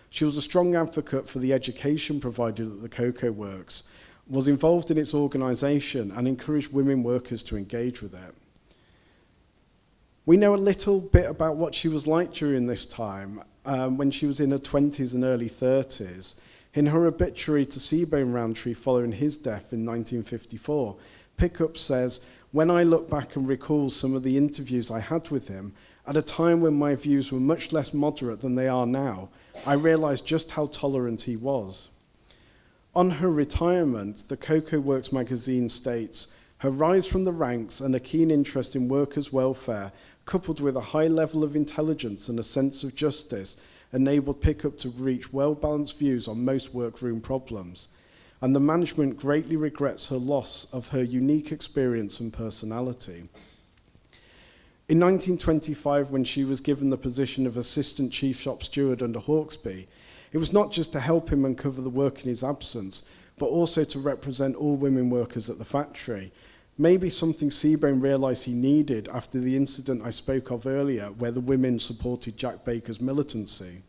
She was a strong advocate for the education provided at the cocoa works, was involved in its organisation, and encouraged women workers to engage with it. We know a little bit about what she was like during this time, when she was in her 20s and early 30s. In her obituary to Seebohm Rowntree following his death in 1954, Pickup says, "When I look back and recall some of the interviews I had with him, at a time when my views were much less moderate than they are now, I realised just how tolerant he was." On her retirement, the Cocoa Works magazine states, "Her rise from the ranks and a keen interest in workers' welfare, coupled with a high level of intelligence and a sense of justice, enabled Pickup to reach well-balanced views on most workroom problems, and the management greatly regrets her loss of her unique experience and personality." In 1925, when she was given the position of Assistant Chief Shop Steward under Hawksby, it was not just to help him uncover the work in his absence, but also to represent all women workers at the factory, maybe something Seebohm realised he needed after the incident I spoke of earlier, where the women supported Jack Baker's militancy.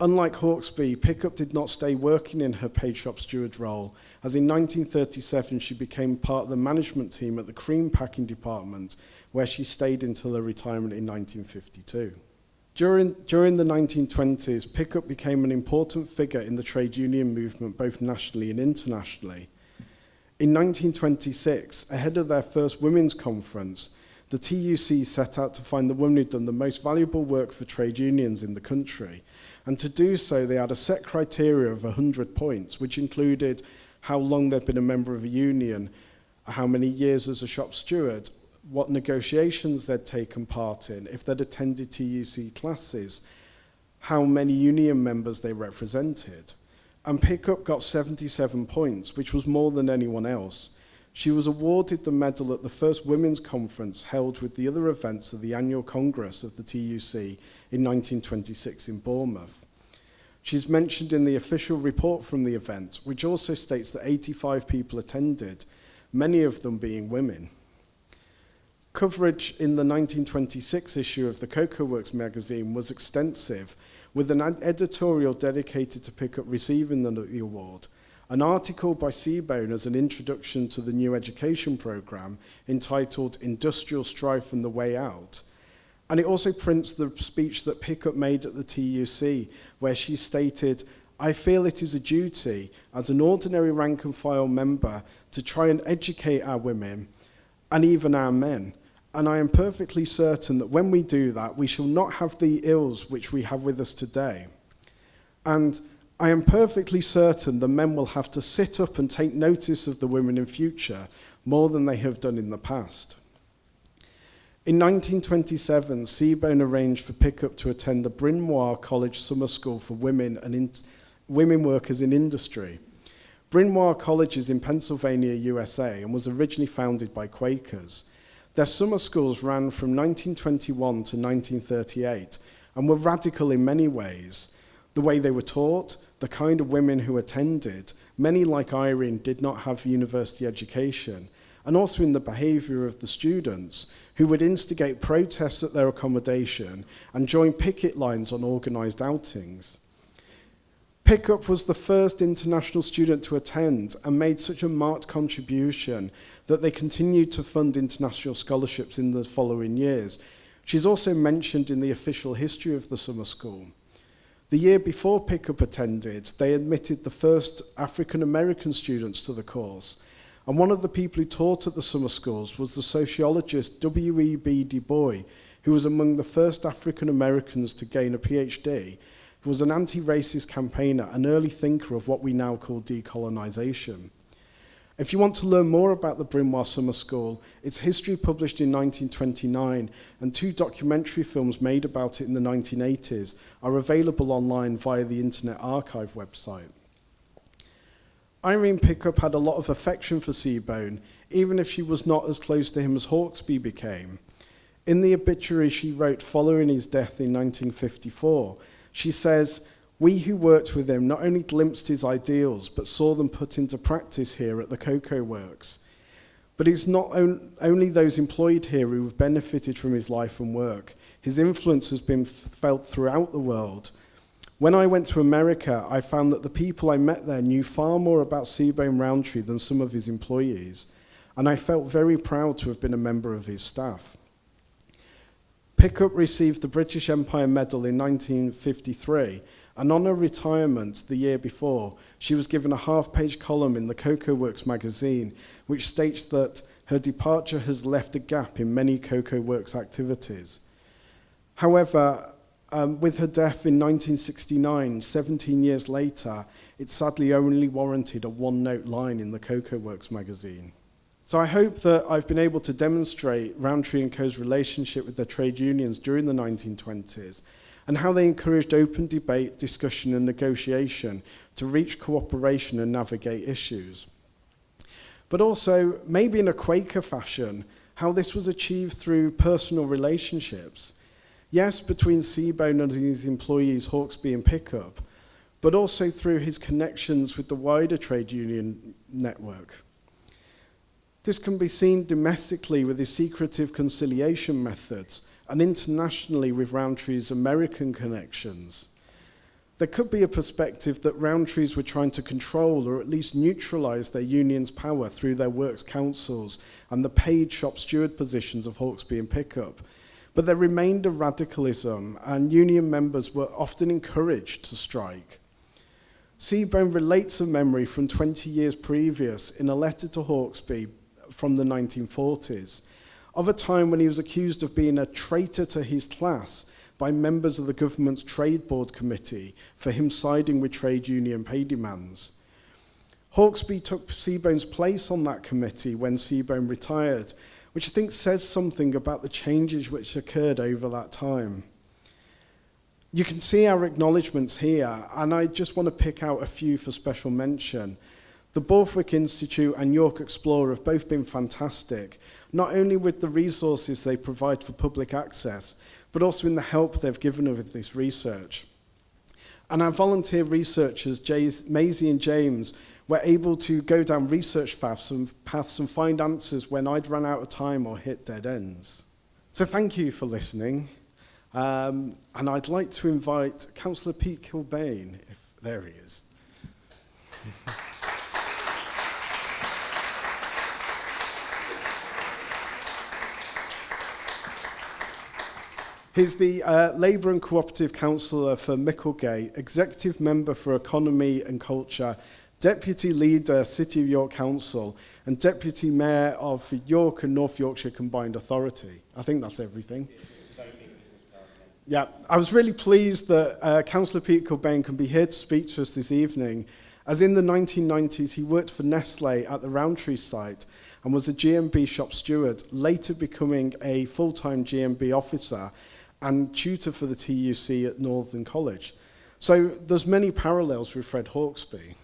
Unlike Hawksby, Pickup did not stay working in her paid shop steward role, as in 1937 she became part of the management team at the cream packing department, where she stayed until her retirement in 1952. During the 1920s, Pickup became an important figure in the trade union movement, both nationally and internationally. In 1926, ahead of their first women's conference, the TUC set out to find the women who'd done the most valuable work for trade unions in the country. And to do so, they had a set criteria of 100 points, which included how long they'd been a member of a union, how many years as a shop steward, what negotiations they'd taken part in, if they'd attended TUC classes, how many union members they represented. And Pickup got 77 points, which was more than anyone else. She was awarded the medal at the first women's conference held with the other events of the annual Congress of the TUC in 1926 in Bournemouth. She's mentioned in the official report from the event, which also states that 85 people attended, many of them being women. Coverage in the 1926 issue of the Cocoa Works magazine was extensive, with an editorial dedicated to Pickup receiving the award, an article by Seebohm as an introduction to the new education programme entitled Industrial Strife and the Way Out. And it also prints the speech that Pickup made at the TUC, where she stated, "I feel it is a duty as an ordinary rank and file member to try and educate our women and even our men. And I am perfectly certain that when we do that, we shall not have the ills which we have with us today. And I am perfectly certain the men will have to sit up and take notice of the women in future more than they have done in the past." In 1927, Seebohm arranged for Pickup to attend the Bryn Mawr College Summer School for Women and Women Workers in Industry. Bryn Mawr College is in Pennsylvania, USA, and was originally founded by Quakers. Their summer schools ran from 1921 to 1938 and were radical in many ways. The way they were taught, the kind of women who attended, many like Irene did not have university education, and also in the behaviour of the students, who would instigate protests at their accommodation and join picket lines on organised outings. Pickup was the first international student to attend and made such a marked contribution that they continued to fund international scholarships in the following years. She's also mentioned in the official history of the summer school. The year before Pickup attended, they admitted the first African-American students to the course, and one of the people who taught at the summer schools was the sociologist W.E.B. Du Bois, who was among the first African-Americans to gain a PhD, who was an anti-racist campaigner, an early thinker of what we now call decolonization. If you want to learn more about the Bryn Mawr Summer School, its history published in 1929 and 2 documentary films made about it in the 1980s are available online via the Internet Archive website. Irene Pickup had a lot of affection for Seebohm, even if she was not as close to him as Hawksby became. In the obituary she wrote following his death in 1954, she says, "We who worked with him not only glimpsed his ideals, but saw them put into practice here at the Cocoa Works. But it's not only those employed here who have benefited from his life and work. His influence has been felt throughout the world. When I went to America, I found that the people I met there knew far more about Seebohm Rowntree than some of his employees, and I felt very proud to have been a member of his staff." Pickup received the British Empire Medal in 1953, and on her retirement the year before, she was given a half-page column in the Cocoa Works magazine, which states that her departure has left a gap in many Cocoa Works activities. However, with her death in 1969, 17 years later, it sadly only warranted a one-note line in the Cocoa Works magazine. So I hope that I've been able to demonstrate Rowntree & Co.'s relationship with their trade unions during the 1920s and how they encouraged open debate, discussion and negotiation to reach cooperation and navigate issues. But also, maybe in a Quaker fashion, how this was achieved through personal relationships. Yes, between Seebohm and his employees Hawksby and Pickup, but also through his connections with the wider trade union network. This can be seen domestically with his secretive conciliation methods and internationally with Rowntree's American connections. There could be a perspective that Rowntrees were trying to control or at least neutralize their union's power through their works councils and the paid shop steward positions of Hawksby and Pickup. But there remained a radicalism, and union members were often encouraged to strike. Seebohm relates a memory from 20 years previous in a letter to Hawksby from the 1940s, of a time when he was accused of being a traitor to his class by members of the government's Trade Board Committee for him siding with trade union pay demands. Hawksby took Seebohm's place on that committee when Seebohm retired, which I think says something about the changes which occurred over that time. You can see our acknowledgements here, and I just want to pick out a few for special mention. The Borthwick Institute and York Explorer have both been fantastic, not only with the resources they provide for public access, but also in the help they've given with this research. And our volunteer researchers, Maisie and James, were able to go down research paths and find answers when I'd run out of time or hit dead ends. So thank you for listening. And I'd like to invite Councillor Pete Kilbane, if there he is. He's the Labour and Cooperative Councillor for Micklegate, Executive Member for Economy and Culture, Deputy Leader, City of York Council, and Deputy Mayor of York and North Yorkshire Combined Authority. I think that's everything. Yeah, I was really pleased that Councillor Peter Kilbane can be here to speak to us this evening, as in the 1990s he worked for Nestlé at the Rowntree site and was a G.M.B. shop steward, later becoming a full-time G.M.B. officer and tutor for the TUC at Northern College. So there's many parallels with Fred Hawksby.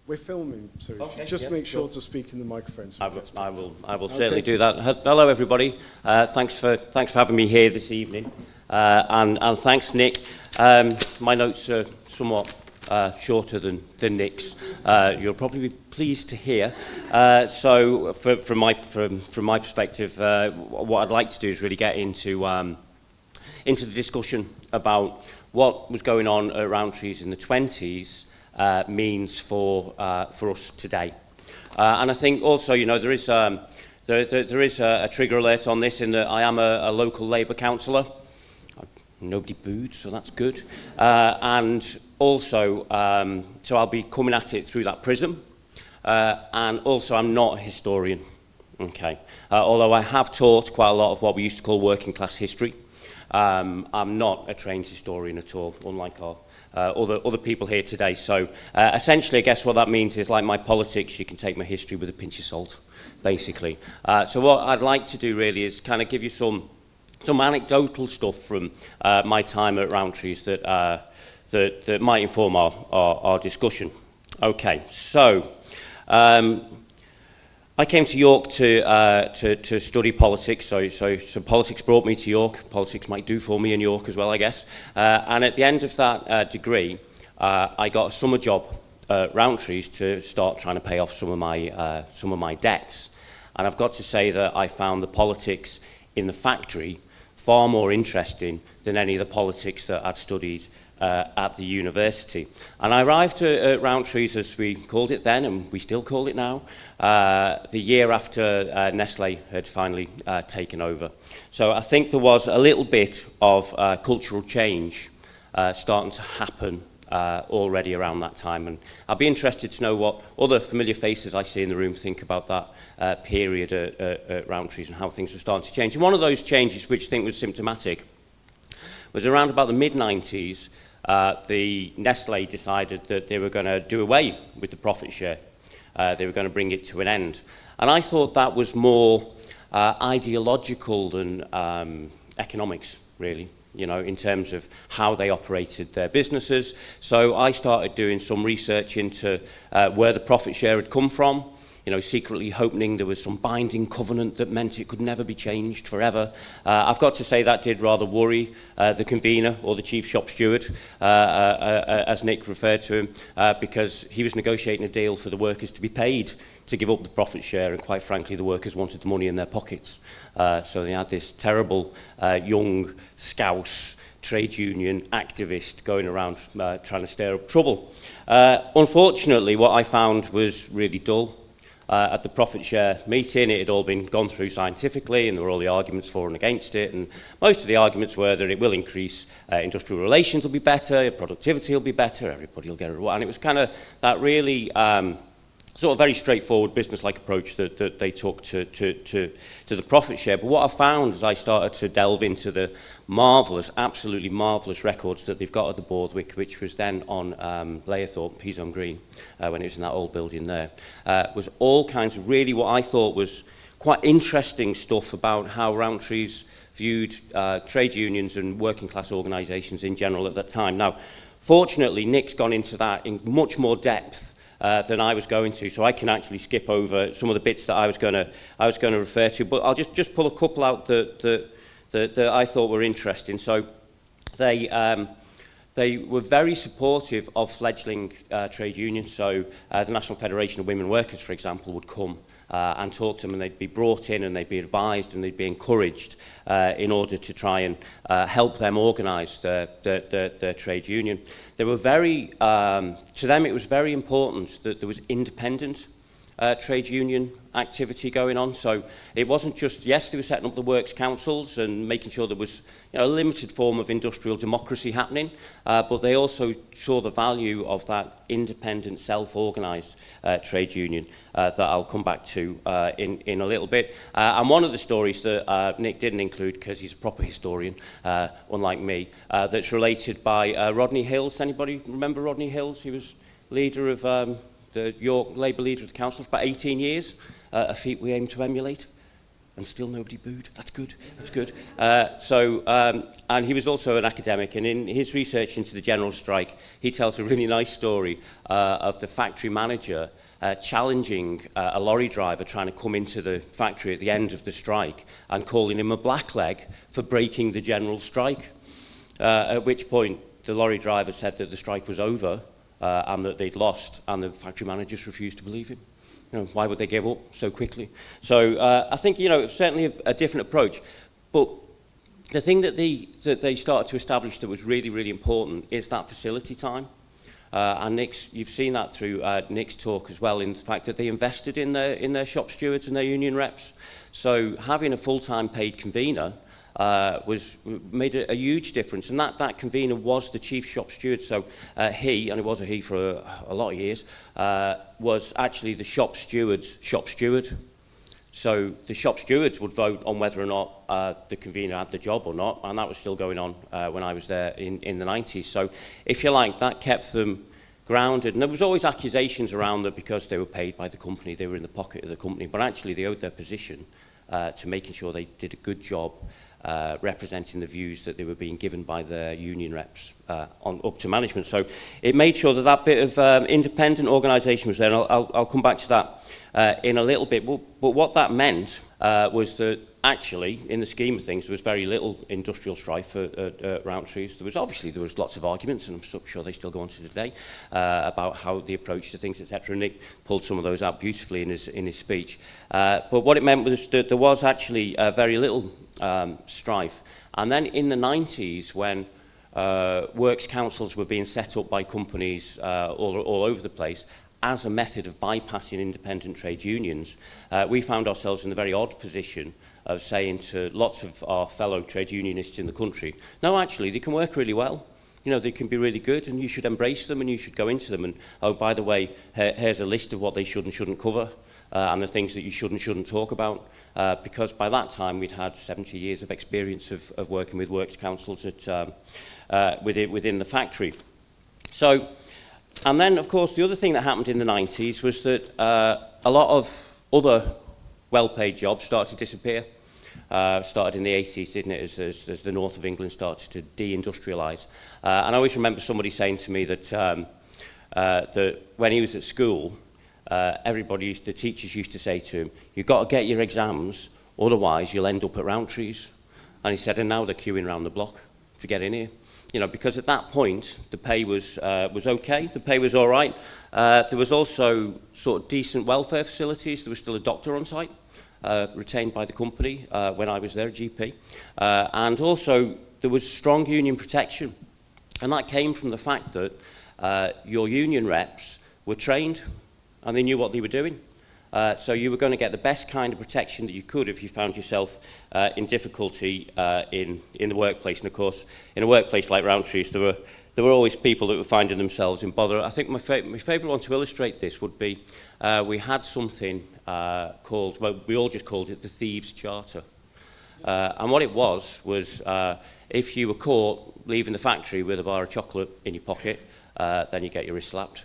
We're filming, so just make sure to speak in the microphone. So I will certainly do that. Hello, everybody. Thanks for having me here this evening, and thanks, Nick. My notes are somewhat shorter than Nick's. You'll probably be pleased to hear. So, from my perspective, what I'd like to do is really get into the discussion about what was going on at Rowntree's in the 20s. Means for us today, and I think also, you know, there is a trigger alert on this in that I am a local Labour councillor. Nobody booed, so that's good, and also so I'll be coming at it through that prism, and also I'm not a historian, okay, although I have taught quite a lot of what we used to call working class history. I'm not a trained historian at all, unlike our other people here today. So essentially, I guess what that means is, like my politics, you can take my history with a pinch of salt, basically. So what I'd like to do really is kind of give you some anecdotal stuff from my time at Rowntree's that might inform our discussion. Okay, so I came to York to study politics, so politics brought me to York. Politics might do for me in York as well, I guess. And at the end of that degree, I got a summer job at Rowntree's to start trying to pay off some of my debts. And I've got to say that I found the politics in the factory far more interesting than any of the politics that I'd studied at the university. And I arrived at Rowntree's, as we called it then, and we still call it now, the year after Nestlé had finally taken over. So I think there was a little bit of cultural change starting to happen already around that time. And I'd be interested to know what other familiar faces I see in the room think about that period at Rowntree's and how things were starting to change. And one of those changes, which I think was symptomatic, was around about the mid-90s. The Nestlé decided that they were going to do away with the profit share. They were going to bring it to an end. And I thought that was more ideological than economics, really, you know, in terms of how they operated their businesses. So I started doing some research into where the profit share had come from, you know, secretly hoping there was some binding covenant that meant it could never be changed forever. I've got to say that did rather worry the convener, or the chief shop steward, as Nick referred to him, because he was negotiating a deal for the workers to be paid to give up the profit share, and quite frankly the workers wanted the money in their pockets. So they had this terrible young scouse trade union activist going around trying to stir up trouble. Unfortunately, what I found was really dull. At the profit share meeting, it had all been gone through scientifically, and there were all the arguments for and against it, and most of the arguments were that it will increase, industrial relations will be better, productivity will be better, everybody will get it, and it was kind of that really sort of very straightforward business-like approach that they took to the profit share. But what I found as I started to delve into the marvellous, absolutely marvellous records that they've got at the Borthwick, which was then on Layerthorpe, Peas on Green, when it was in that old building there, was all kinds of really what I thought was quite interesting stuff about how Rowntree's viewed trade unions and working class organisations in general at that time. Now, fortunately, Nick's gone into that in much more depth than I was going to, so I can actually skip over some of the bits that I was going to refer to. But I'll just pull a couple out that I thought were interesting. So they were very supportive of fledgling trade unions. So the National Federation of Women Workers, for example, would come and talk to them, and they'd be brought in and they'd be advised and they'd be encouraged in order to try and help them organise their trade union. They were very, to them it was very important that there was independent trade union activity going on. So it wasn't just, yes, they were setting up the works councils and making sure there was, you know, a limited form of industrial democracy happening, but they also saw the value of that independent, self-organised trade union that I'll come back to in a little bit. And one of the stories that Nick didn't include, because he's a proper historian, unlike me, that's related by Rodney Hills. Anybody remember Rodney Hills? He was leader of the York Labour leader of the council for about 18 years, a feat we aim to emulate, and still nobody booed. That's good, that's good. And he was also an academic, and in his research into the general strike, he tells a really nice story of the factory manager challenging a lorry driver trying to come into the factory at the end of the strike and calling him a blackleg for breaking the general strike, at which point the lorry driver said that the strike was over, and that they'd lost, and the factory managers refused to believe him. You know, why would they give up so quickly? So I think, you know, it's certainly a different approach. But the thing that they started to establish that was really, really important is that facility time. And you've seen that through Nick's talk as well, in the fact that they invested in their shop stewards and their union reps. So having a full-time paid convener made a huge difference, and that convener was the chief shop steward. So he, and it was a he for a lot of years, was actually the shop steward's shop steward. So the shop stewards would vote on whether or not the convener had the job or not, and that was still going on when I was there in the 90s. So if you like, that kept them grounded, and there was always accusations around that because they were paid by the company, they were in the pocket of the company, but actually they owed their position to making sure they did a good job representing the views that they were being given by their union reps up to management. So it made sure that bit of independent organisation was there, and I'll come back to that in a little bit. But what that meant was that actually, in the scheme of things, there was very little industrial strife at Rowntree's. There was lots of arguments, and I'm sure they still go on to today, about how the approach to things, etc. Nick pulled some of those out beautifully in his speech. But what it meant was that there was actually very little strife. And then in the 90s, when works councils were being set up by companies all over the place as a method of bypassing independent trade unions, we found ourselves in the very odd position of saying to lots of our fellow trade unionists in the country, no, actually, they can work really well. You know, they can be really good, and you should embrace them, and you should go into them. And, oh, by the way, here's a list of what they should and shouldn't cover, and the things that you should and shouldn't talk about. Because by that time, we'd had 70 years of experience of working with works councils within the factory. So, and then, of course, the other thing that happened in the 90s was that a lot of other well-paid jobs started to disappear. Started in the 80s, didn't it, as the north of England started to deindustrialise. And I always remember somebody saying to me that when he was at school, the teachers used to say to him, you've got to get your exams, otherwise you'll end up at Rowntree's. And he said, and now they're queuing round the block to get in here. You know, because at that point, the pay was okay, the pay was all right. There was also sort of decent welfare facilities. There was still a doctor on site, retained by the company when I was there, a GP. And also, there was strong union protection. And that came from the fact that your union reps were trained and they knew what they were doing. So you were going to get the best kind of protection that you could if you found yourself in difficulty in the workplace. And of course, in a workplace like Rowntree's, there were there were always people that were finding themselves in bother. I think my favourite one to illustrate this would be, we had something called, well, we all just called it the Thieves' Charter. And what it was if you were caught leaving the factory with a bar of chocolate in your pocket, then you get your wrist slapped.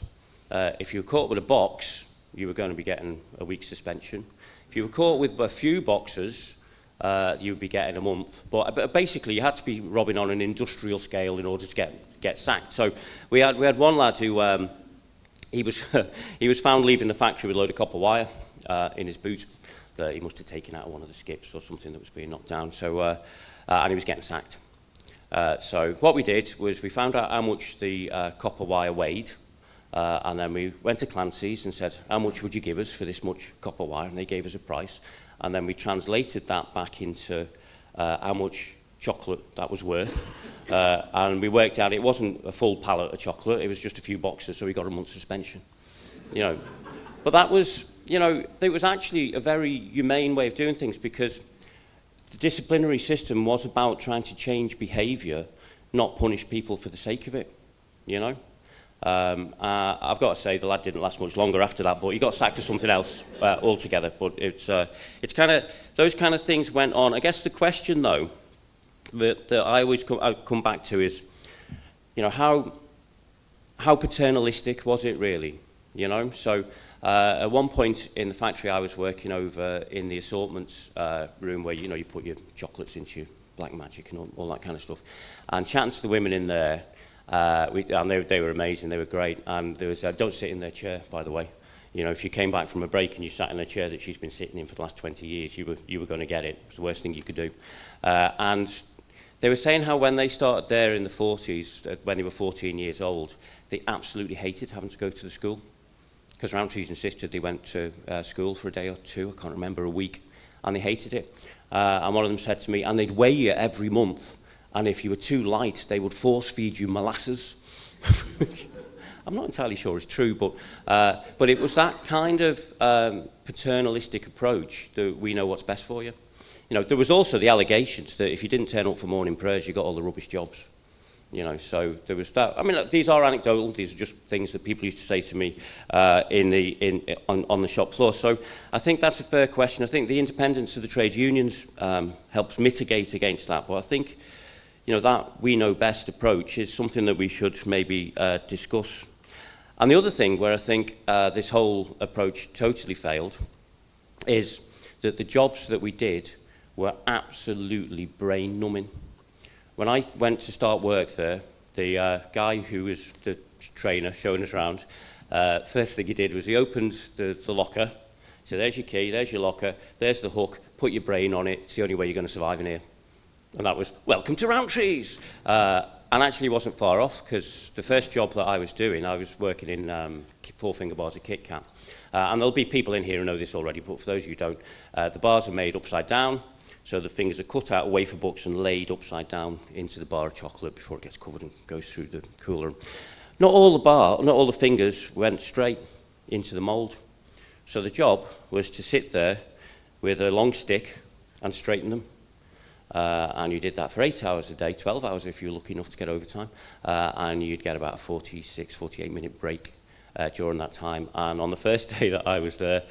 If you were caught with a box, you were going to be getting a week's suspension. If you were caught with a few boxes, you would be getting a month. But basically, you had to be robbing on an industrial scale in order to get sacked. So we had one lad who he was found leaving the factory with a load of copper wire in his boot that he must have taken out of one of the skips or something that was being knocked down. So and he was getting sacked. So what we did was we found out how much the copper wire weighed. And then we went to Clancy's and said, how much would you give us for this much copper wire? And they gave us a price. And then we translated that back into how much chocolate that was worth. And we worked out it wasn't a full pallet of chocolate, it was just a few boxes, so we got a month's suspension. You know, but that was, you know, it was actually a very humane way of doing things, because the disciplinary system was about trying to change behaviour, not punish people for the sake of it, you know. I've got to say the lad didn't last much longer after that, but he got sacked for something else altogether. But it's kind of, those kind of things went on. I guess the question though that I always come back to is, you know, how paternalistic was it really? You know, so at one point in the factory I was working over in the assortments room where, you know, you put your chocolates into your black magic and all that kind of stuff, and chatting to the women in there. And they were amazing, they were great, and there was, don't sit in their chair, by the way. You know, if you came back from a break and you sat in a chair that she's been sitting in for the last 20 years, you were going to get it. It was the worst thing you could do. And they were saying how when they started there in the 40s, when they were 14 years old, they absolutely hated having to go to the school. Because Rowntree's insisted they went to school for a day or two, I can't remember, a week, and they hated it. And one of them said to me, and they'd weigh you every month, and if you were too light, they would force feed you molasses. Which I'm not entirely sure is true, but it was that kind of paternalistic approach that we know what's best for you. You know, there was also the allegations that if you didn't turn up for morning prayers, you got all the rubbish jobs. You know, so there was that. I mean, these are anecdotal. These are just things that people used to say to me on the shop floor. So I think that's a fair question. I think the independence of the trade unions helps mitigate against that. But I think, you know, that we know best approach is something that we should maybe discuss. And the other thing where I think this whole approach totally failed is that the jobs that we did were absolutely brain-numbing. When I went to start work there, the guy who was the trainer showing us around, first thing he did was he opened the locker. So there's your key, there's your locker, there's the hook, put your brain on it, it's the only way you're going to survive in here. And that was, welcome to Rowntree's. And actually wasn't far off, because the first job that I was doing, I was working in 4 finger bars of Kit Kat. And there'll be people in here who know this already, but for those who don't, the bars are made upside down, so the fingers are cut out of wafer books and laid upside down into the bar of chocolate before it gets covered and goes through the cooler. Not all the fingers went straight into the mould. So the job was to sit there with a long stick and straighten them. And you did that for 8 hours a day, 12 hours if you were lucky enough to get overtime, and you'd get about a 46, 48-minute break during that time. And on the first day that I was there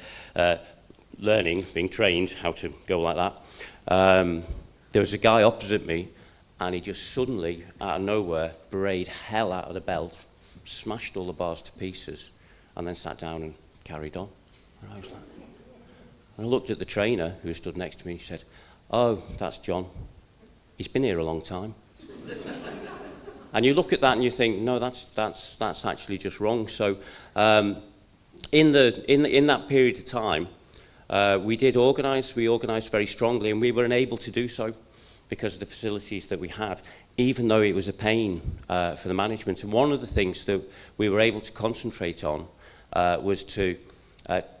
learning, being trained how to go like that, there was a guy opposite me, and he just suddenly, out of nowhere, brayed hell out of the belt, smashed all the bars to pieces, and then sat down and carried on. And I was like, and I looked at the trainer who stood next to me, and he said, "Oh, that's John. He's been here a long time." And you look at that and you think, no, that's actually just wrong. So, in that period of time, we did organise. We organised very strongly, and we were unable to do so because of the facilities that we had, even though it was a pain for the management. And one of the things that we were able to concentrate on was to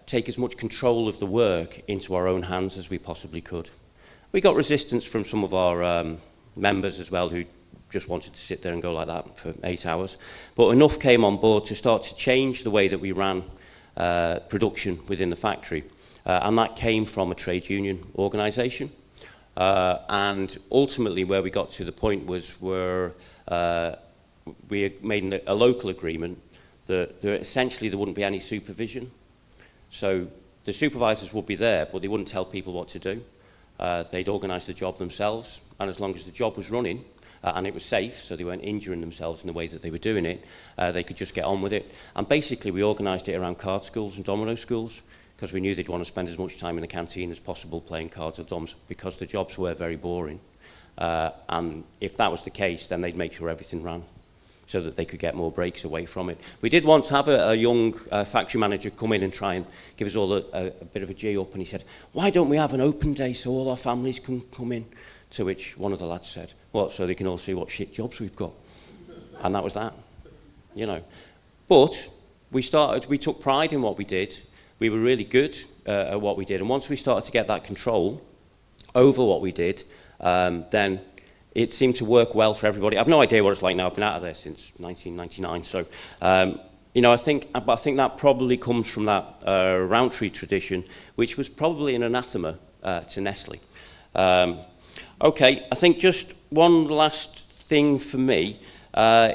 take as much control of the work into our own hands as we possibly could. We got resistance from some of our members as well, who just wanted to sit there and go like that for 8 hours. But enough came on board to start to change the way that we ran production within the factory. And that came from a trade union organisation. And ultimately where we got to the point was where we made a local agreement that essentially there wouldn't be any supervision. So the supervisors would be there, but they wouldn't tell people what to do. They'd organise the job themselves, and as long as the job was running, and it was safe, so they weren't injuring themselves in the way that they were doing it, they could just get on with it. And basically we organised it around card schools and domino schools, because we knew they'd want to spend as much time in the canteen as possible playing cards or doms, because the jobs were very boring. And if that was the case, then they'd make sure everything ran, so that they could get more breaks away from it. We did once have a young factory manager come in and try and give us all a bit of a G up, and he said, "Why don't we have an open day so all our families can come in?" To which one of the lads said, "What, so they can all see what shit jobs we've got?" And that was that, you know. But we took pride in what we did. We were really good at what we did. And once we started to get that control over what we did, then it seemed to work well for everybody. I've no idea what it's like now. I've been out of there since 1999. So, you know, I think that probably comes from that Rowntree tradition, which was probably an anathema to Nestlé. Okay, I think just one last thing for me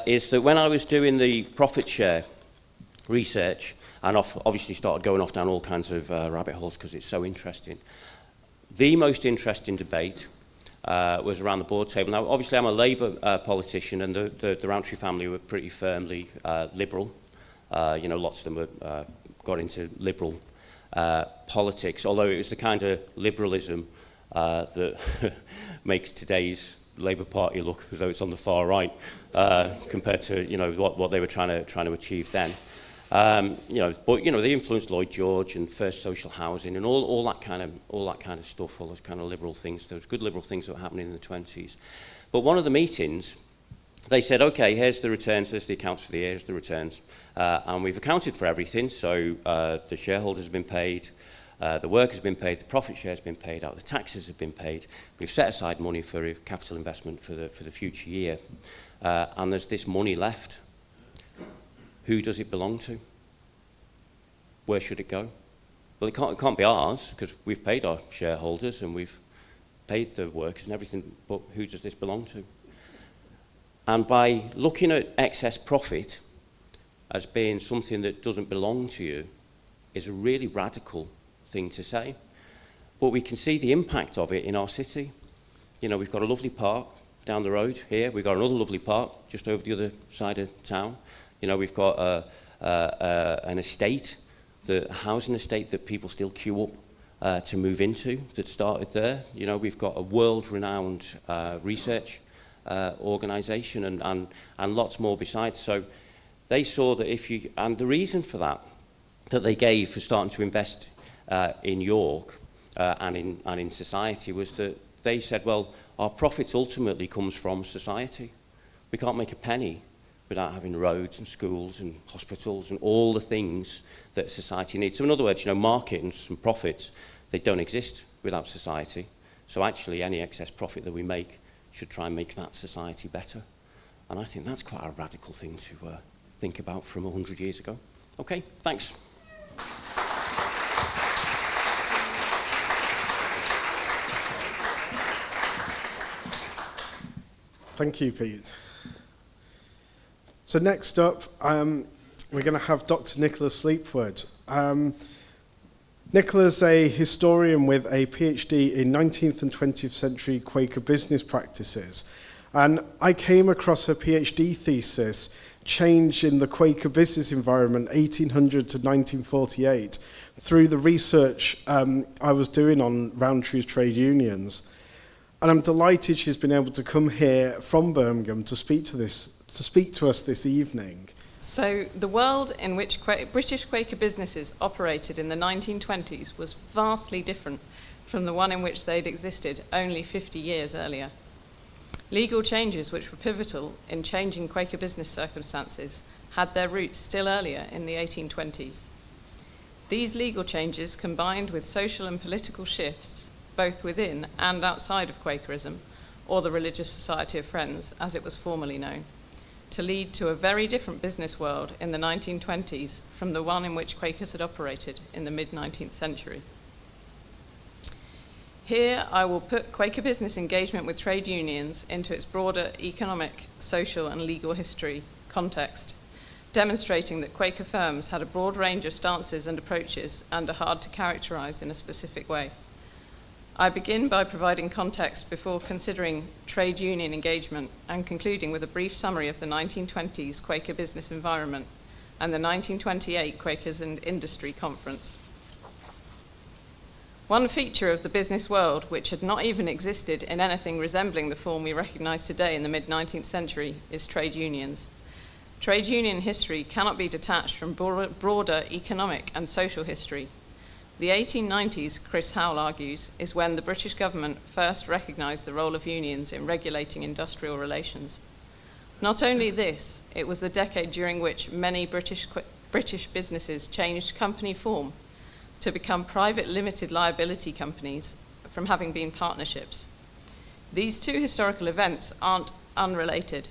is that when I was doing the profit share research, and obviously started going off down all kinds of rabbit holes because it's so interesting, the most interesting debate was around the board table. Now, obviously, I'm a Labour politician, and the Rowntree family were pretty firmly Liberal. You know, lots of them were, got into Liberal politics, although it was the kind of liberalism that makes today's Labour Party look as though it's on the far right compared to, you know, what they were trying to achieve then. You know, but you know, they influenced Lloyd George and first social housing and all that kind of stuff, all those kind of liberal things. Those good liberal things that were happening in the 20s. But one of the meetings, they said, okay, here's the returns, here's the accounts for the year, here's the returns, and we've accounted for everything. So the shareholders have been paid, the work has been paid, the profit share has been paid out, the taxes have been paid. We've set aside money for capital investment for the future year, and there's this money left. Who does it belong to? Where should it go? Well, it can't be ours, because we've paid our shareholders and we've paid the workers and everything, but who does this belong to? And by looking at excess profit as being something that doesn't belong to you is a really radical thing to say. But we can see the impact of it in our city. You know, we've got a lovely park down the road here. We've got another lovely park just over the other side of town. You know, we've got an estate, a housing estate that people still queue up to move into that started there. You know, we've got a world-renowned research organisation and lots more besides. So they saw that and the reason for that they gave for starting to invest in York and in society was that they said, well, our profits ultimately comes from society. We can't make a penny without having roads and schools and hospitals and all the things that society needs. So in other words, you know, markets and profits, they don't exist without society. So actually any excess profit that we make should try and make that society better. And I think that's quite a radical thing to think about from 100 years ago. Okay, thanks. Thank you, Pete. So next up, we're going to have Dr. Nicola Sleapwood. Nicola's a historian with a PhD in 19th and 20th century Quaker business practices. And I came across her PhD thesis, Change in the Quaker Business Environment, 1800 to 1948, through the research I was doing on Rowntree's trade unions. And I'm delighted she's been able to come here from Birmingham to speak to us this evening. So the world in which British Quaker businesses operated in the 1920s was vastly different from the one in which they'd existed only 50 years earlier. Legal changes which were pivotal in changing Quaker business circumstances had their roots still earlier in the 1820s. These legal changes, combined with social and political shifts, both within and outside of Quakerism, or the Religious Society of Friends, as it was formerly known, to lead to a very different business world in the 1920s from the one in which Quakers had operated in the mid-19th century. Here, I will put Quaker business engagement with trade unions into its broader economic, social, and legal history context, demonstrating that Quaker firms had a broad range of stances and approaches and are hard to characterize in a specific way. I begin by providing context before considering trade union engagement and concluding with a brief summary of the 1920s Quaker business environment and the 1928 Quakers and Industry Conference. One feature of the business world which had not even existed in anything resembling the form we recognize today in the mid-19th century is trade unions. Trade union history cannot be detached from broader economic and social history. The 1890s, Chris Howell argues, is when the British government first recognized the role of unions in regulating industrial relations. Not only this, it was the decade during which many British businesses changed company form to become private limited liability companies from having been partnerships. These two historical events aren't unrelated,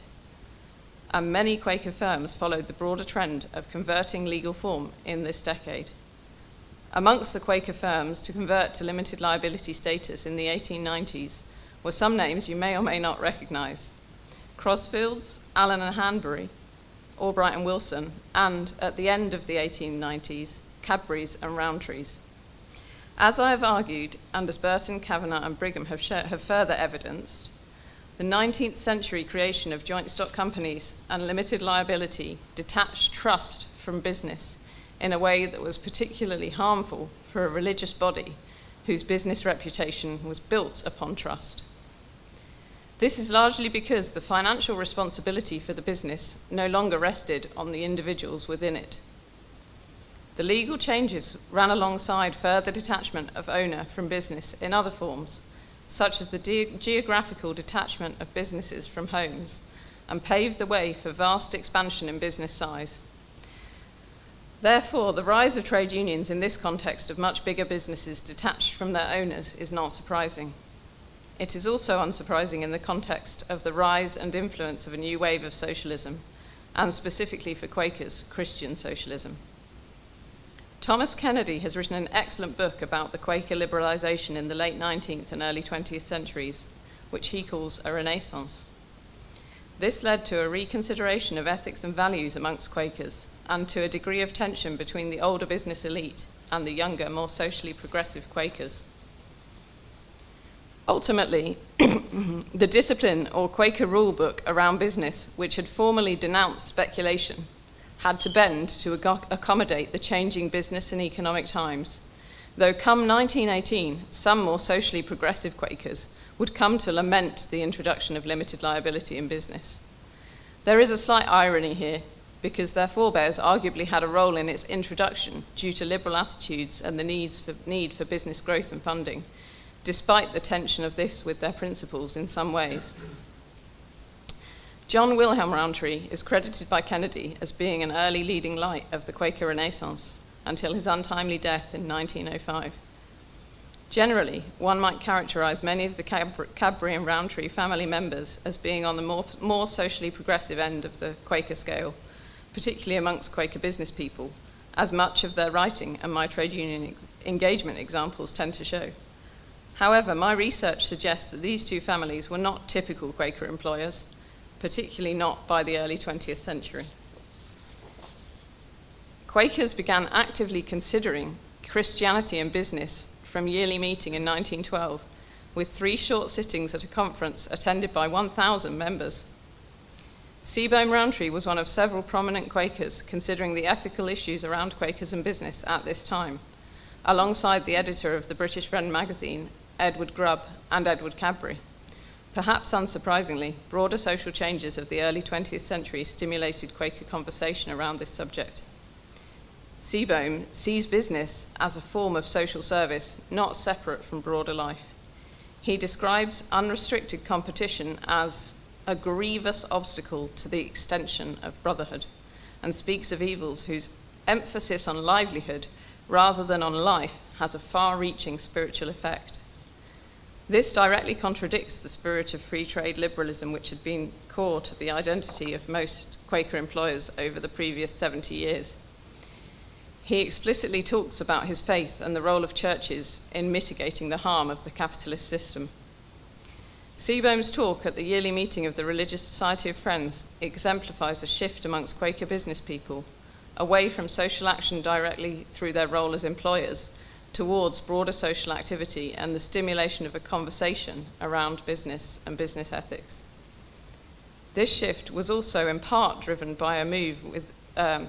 and many Quaker firms followed the broader trend of converting legal form in this decade. Amongst the Quaker firms to convert to limited liability status in the 1890s were some names you may or may not recognize: Crosfields, Allen and Hanbury, Albright and Wilson, and at the end of the 1890s, Cadburys and Rowntrees. As I have argued, and as Burton, Kavanagh and Brigham have further evidenced, the 19th century creation of joint stock companies and limited liability detached trust from business in a way that was particularly harmful for a religious body whose business reputation was built upon trust. This is largely because the financial responsibility for the business no longer rested on the individuals within it. The legal changes ran alongside further detachment of owner from business in other forms, such as the geographical detachment of businesses from homes, and paved the way for vast expansion in business size. Therefore, the rise of trade unions in this context of much bigger businesses detached from their owners is not surprising. It is also unsurprising in the context of the rise and influence of a new wave of socialism, and specifically for Quakers, Christian socialism. Thomas Kennedy has written an excellent book about the Quaker liberalization in the late 19th and early 20th centuries, which he calls a renaissance. This led to a reconsideration of ethics and values amongst Quakers, and to a degree of tension between the older business elite and the younger, more socially progressive Quakers. Ultimately, the discipline or Quaker rule book around business, which had formerly denounced speculation, had to bend to accommodate the changing business and economic times, though come 1918, some more socially progressive Quakers would come to lament the introduction of limited liability in business. There is a slight irony here, because their forebears arguably had a role in its introduction due to liberal attitudes and the need for business growth and funding, despite the tension of this with their principles in some ways. John Wilhelm Rowntree is credited by Kennedy as being an early leading light of the Quaker Renaissance until his untimely death in 1905. Generally, one might characterize many of the Cadbury and Rowntree family members as being on the more socially progressive end of the Quaker scale, particularly amongst Quaker business people, as much of their writing and my trade union engagement examples tend to show. However, my research suggests that these two families were not typical Quaker employers, particularly not by the early 20th century. Quakers began actively considering Christianity and business from yearly meeting in 1912, with 3 short sittings at a conference attended by 1,000 members. Seebohm Rowntree was one of several prominent Quakers considering the ethical issues around Quakers and business at this time, alongside the editor of the British Friend magazine, Edward Grubb, and Edward Cadbury. Perhaps unsurprisingly, broader social changes of the early 20th century stimulated Quaker conversation around this subject. Seebohm sees business as a form of social service, not separate from broader life. He describes unrestricted competition as a grievous obstacle to the extension of brotherhood, and speaks of evils whose emphasis on livelihood rather than on life has a far-reaching spiritual effect. This directly contradicts the spirit of free trade liberalism which had been core to the identity of most Quaker employers over the previous 70 years. He explicitly talks about his faith and the role of churches in mitigating the harm of the capitalist system. Seebohm's talk at the yearly meeting of the Religious Society of Friends exemplifies a shift amongst Quaker business people away from social action directly through their role as employers towards broader social activity and the stimulation of a conversation around business and business ethics. This shift was also in part driven by a move with the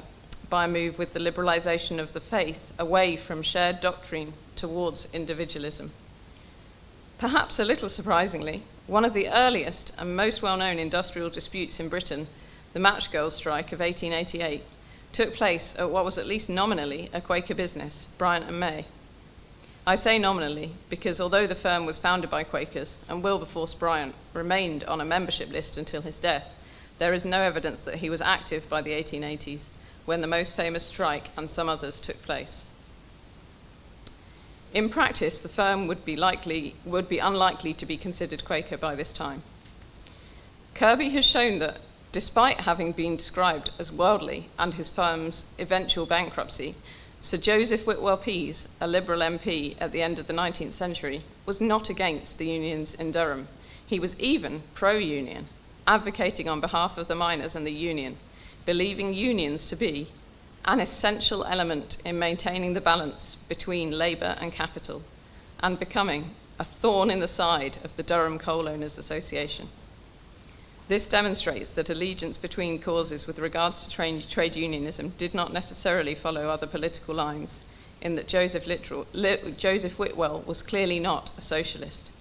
liberalization of the faith away from shared doctrine towards individualism. Perhaps a little surprisingly, one of the earliest and most well-known industrial disputes in Britain, the Match Girls strike of 1888, took place at what was at least nominally a Quaker business, Bryant and May. I say nominally because although the firm was founded by Quakers and Wilberforce Bryant remained on a membership list until his death, there is no evidence that he was active by the 1880s, when the most famous strike and some others took place. In practice, the firm would be unlikely to be considered Quaker by this time. Kirby has shown that, despite having been described as worldly and his firm's eventual bankruptcy, Sir Joseph Whitwell Pease, a Liberal MP at the end of the 19th century, was not against the unions in Durham. He was even pro-union, advocating on behalf of the miners and the union, believing unions to be an essential element in maintaining the balance between labour and capital, and becoming a thorn in the side of the Durham Coal Owners Association. This demonstrates that allegiance between causes with regards to trade unionism did not necessarily follow other political lines, in that Joseph Whitwell was clearly not a socialist.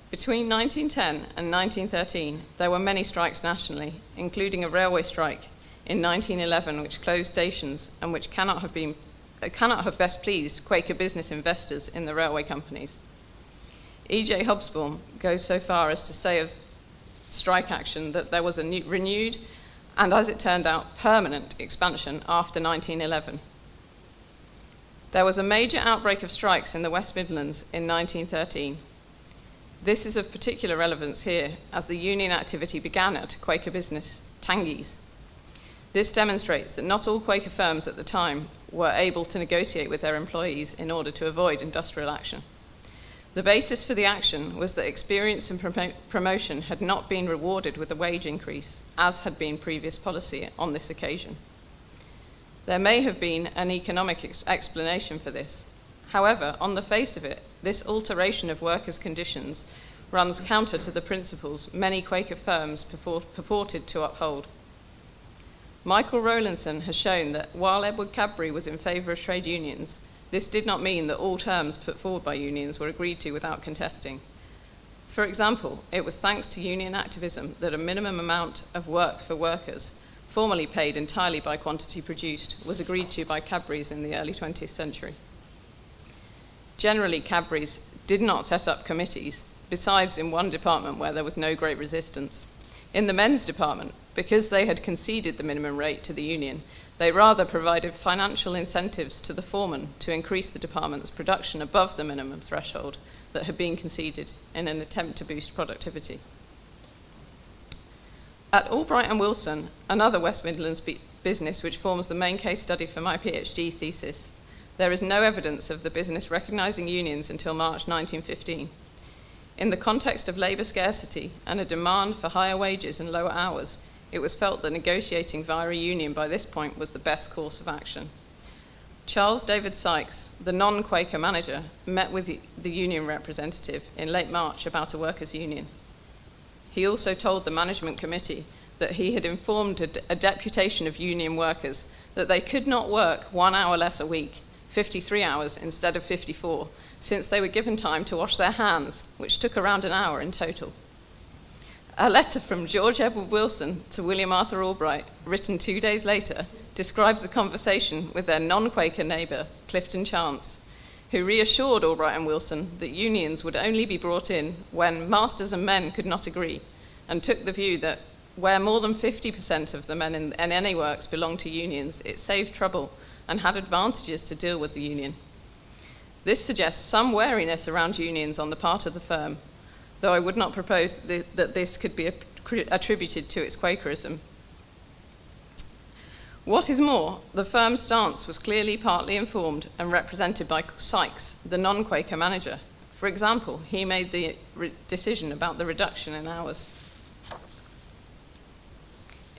Between 1910 and 1913, there were many strikes nationally, including a railway strike in 1911 which closed stations and which cannot have best pleased Quaker business investors in the railway companies. E.J. Hobsbawm goes so far as to say of strike action that there was a renewed and, as it turned out, permanent expansion after 1911. There was a major outbreak of strikes in the West Midlands in 1913. This is of particular relevance here, as the union activity began at Quaker business, Tangey's. This demonstrates that not all Quaker firms at the time were able to negotiate with their employees in order to avoid industrial action. The basis for the action was that experience and promotion had not been rewarded with a wage increase, as had been previous policy on this occasion. There may have been an economic explanation for this. However, on the face of it, this alteration of workers' conditions runs counter to the principles many Quaker firms purported to uphold. Michael Rowlandson has shown that while Edward Cadbury was in favour of trade unions, this did not mean that all terms put forward by unions were agreed to without contesting. For example, it was thanks to union activism that a minimum amount of work for workers, formerly paid entirely by quantity produced, was agreed to by Cadbury's in the early 20th century. Generally, Cadbury's did not set up committees, besides in one department where there was no great resistance. In the men's department, because they had conceded the minimum rate to the union, they rather provided financial incentives to the foreman to increase the department's production above the minimum threshold that had been conceded in an attempt to boost productivity. At Albright and Wilson, another West Midlands business which forms the main case study for my PhD thesis, there is no evidence of the business recognising unions until March 1915. In the context of labour scarcity and a demand for higher wages and lower hours, it was felt that negotiating via a union by this point was the best course of action. Charles David Sykes, the non-Quaker manager, met with the union representative in late March about a workers' union. He also told the management committee that he had informed a deputation of union workers that they could not work 1 hour less a week, 53 hours instead of 54, since they were given time to wash their hands, which took around an hour in total. A letter from George Edward Wilson to William Arthur Albright, written 2 days later, describes a conversation with their non-Quaker neighbour, Clifton Chance, who reassured Albright and Wilson that unions would only be brought in when masters and men could not agree, and took the view that where more than 50% of the men in any works belonged to unions, it saved trouble and had advantages to deal with the union. This suggests some wariness around unions on the part of the firm, though I would not propose that this could be attributed to its Quakerism. What is more, the firm's stance was clearly partly informed and represented by Sykes, the non-Quaker manager. For example, he made the decision about the reduction in hours.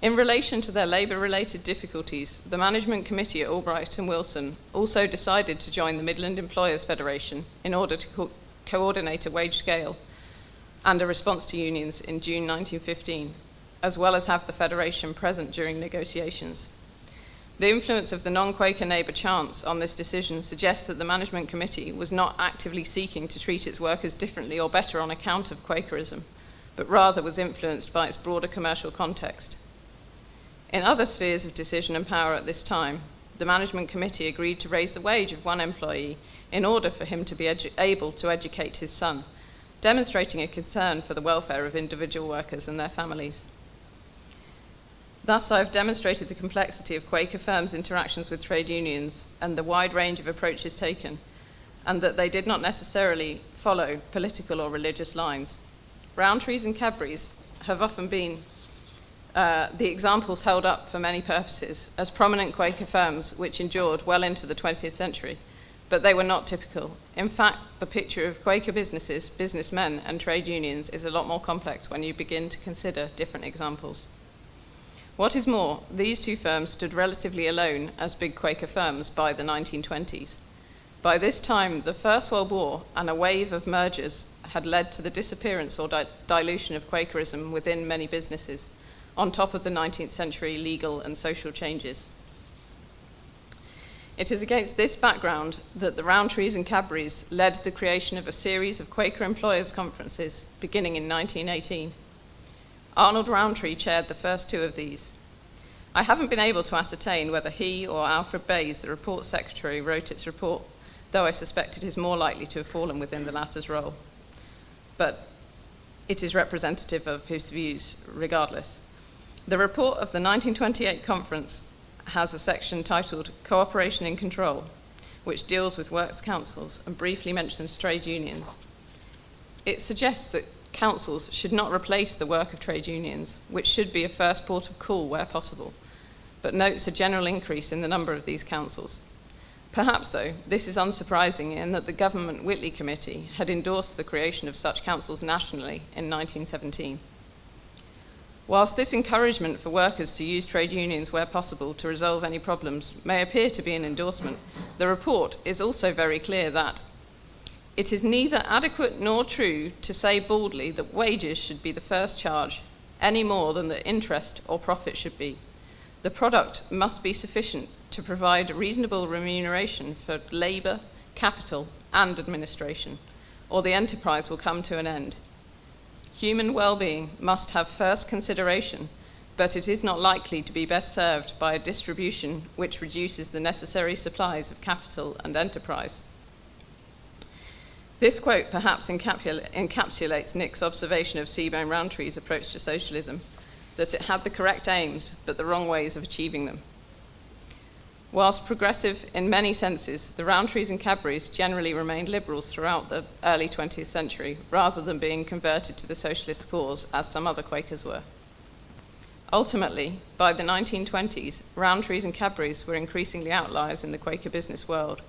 In relation to their labour-related difficulties, the management committee at Albright and Wilson also decided to join the Midland Employers Federation in order to coordinate a wage scale and a response to unions in June 1915, as well as have the Federation present during negotiations. The influence of the non-Quaker neighbour Chance on this decision suggests that the management committee was not actively seeking to treat its workers differently or better on account of Quakerism, but rather was influenced by its broader commercial context. In other spheres of decision and power at this time, the management committee agreed to raise the wage of one employee in order for him to be able to educate his son, demonstrating a concern for the welfare of individual workers and their families. Thus, I have demonstrated the complexity of Quaker firms' interactions with trade unions and the wide range of approaches taken, and that they did not necessarily follow political or religious lines. Rowntrees and Cadburys have often been the examples held up for many purposes as prominent Quaker firms which endured well into the 20th century, but they were not typical. In fact, the picture of Quaker businesses, businessmen, and trade unions is a lot more complex when you begin to consider different examples. What is more, these two firms stood relatively alone as big Quaker firms by the 1920s. By this time, the First World War and a wave of mergers had led to the disappearance or dilution of Quakerism within many businesses, on top of the 19th century legal and social changes. It is against this background that the Rowntrees and Cadburys led the creation of a series of Quaker employers' conferences beginning in 1918. Arnold Rowntree chaired the first two of these. I haven't been able to ascertain whether he or Alfred Bayes, the report secretary, wrote its report, though I suspect it is more likely to have fallen within the latter's role. But it is representative of his views regardless. The report of the 1928 conference has a section titled Cooperation in Control, which deals with works councils and briefly mentions trade unions. It suggests that councils should not replace the work of trade unions, which should be a first port of call where possible, but notes a general increase in the number of these councils. Perhaps, though, this is unsurprising in that the Government Whitley Committee had endorsed the creation of such councils nationally in 1917. Whilst this encouragement for workers to use trade unions where possible to resolve any problems may appear to be an endorsement, the report is also very clear that it is neither adequate nor true to say baldly that wages should be the first charge, any more than that interest or profit should be. The product must be sufficient to provide reasonable remuneration for labour, capital, and administration, or the enterprise will come to an end. Human well-being must have first consideration, but it is not likely to be best served by a distribution which reduces the necessary supplies of capital and enterprise. This quote perhaps encapsulates Nick's observation of Seebohm Rowntree's approach to socialism, that it had the correct aims, but the wrong ways of achieving them. Whilst progressive in many senses, the Rowntrees and Cadburys generally remained liberals throughout the early 20th century, rather than being converted to the socialist cause, as some other Quakers were. Ultimately, by the 1920s, Rowntrees and Cadburys were increasingly outliers in the Quaker business world,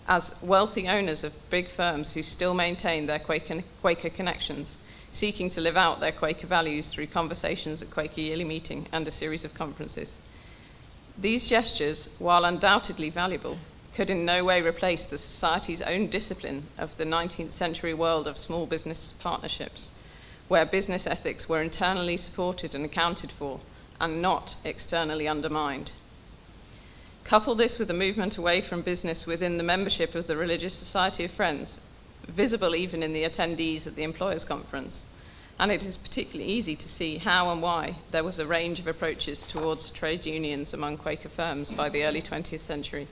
as wealthy owners of big firms who still maintained their Quaker connections, seeking to live out their Quaker values through conversations at Quaker Yearly Meeting and a series of conferences. These gestures, while undoubtedly valuable, could in no way replace the society's own discipline of the 19th century world of small business partnerships, where business ethics were internally supported and accounted for, and not externally undermined. Couple this with a movement away from business within the membership of the Religious Society of Friends, visible even in the attendees at the Employers' Conference, and it is particularly easy to see how and why there was a range of approaches towards trade unions among Quaker firms by the early 20th century.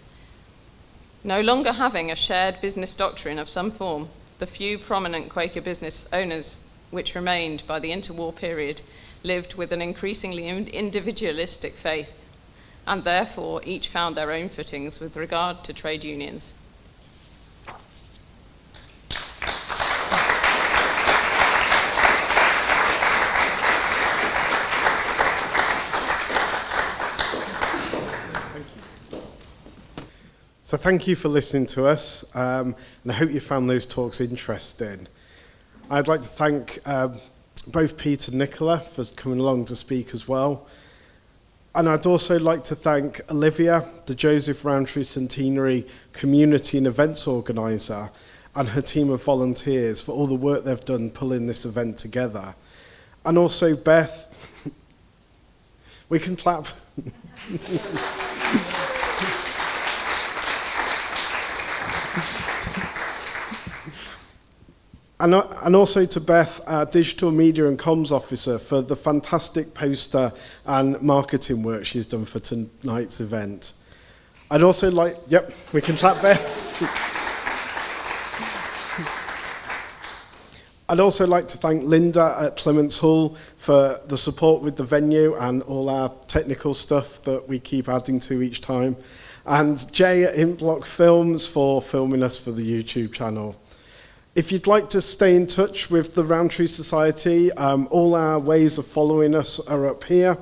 No longer having a shared business doctrine of some form, the few prominent Quaker business owners which remained by the interwar period lived with an increasingly individualistic faith, and therefore each found their own footings with regard to trade unions. So thank you for listening to us, and I hope you found those talks interesting. I'd like to thank both Pete and Nicola for coming along to speak as well. And I'd also like to thank Olivia, the Joseph Rowntree Centenary Community and Events Organiser, and her team of volunteers for all the work they've done pulling this event together. And also Beth. We can clap. And also to Beth, our Digital Media and Comms Officer, for the fantastic poster and marketing work she's done for tonight's event. I'd also like, yep, we can clap Beth. I'd also like to thank Linda at Clements Hall for the support with the venue and all our technical stuff that we keep adding to each time. And Jay at Inkblock Films for filming us for the YouTube channel. If you'd like to stay in touch with the Rowntree Society, all our ways of following us are up here.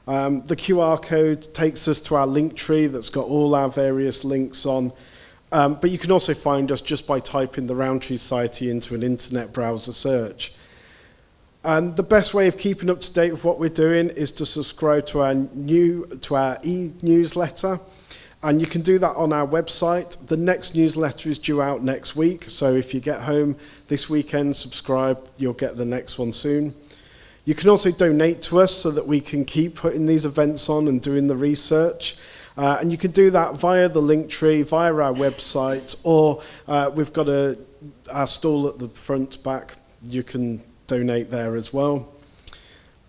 The QR code takes us to our link tree that's got all our various links on. But you can also find us just by typing the Rowntree Society into an internet browser search. And the best way of keeping up to date with what we're doing is to subscribe to our e-newsletter. And you can do that on our website. The next newsletter is due out next week. So if you get home this weekend, subscribe, you'll get the next one soon. You can also donate to us so that we can keep putting these events on and doing the research. And you can do that via the link tree, via our website, or we've got our stall at the front back. You can donate there as well.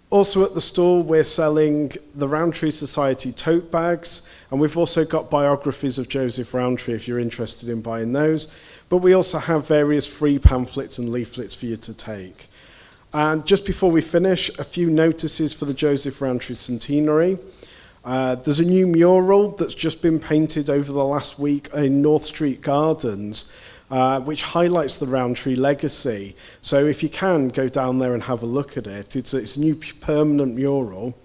Also at the stall, we're selling the Rowntree Society tote bags, and we've also got biographies of Joseph Rowntree if you're interested in buying those. But we also have various free pamphlets and leaflets for you to take. And just before we finish, a few notices for the Joseph Rowntree Centenary. There's a new mural that's just been painted over the last week in North Street Gardens, which highlights the Rowntree legacy. So if you can, go down there and have a look at it. It's a new permanent mural.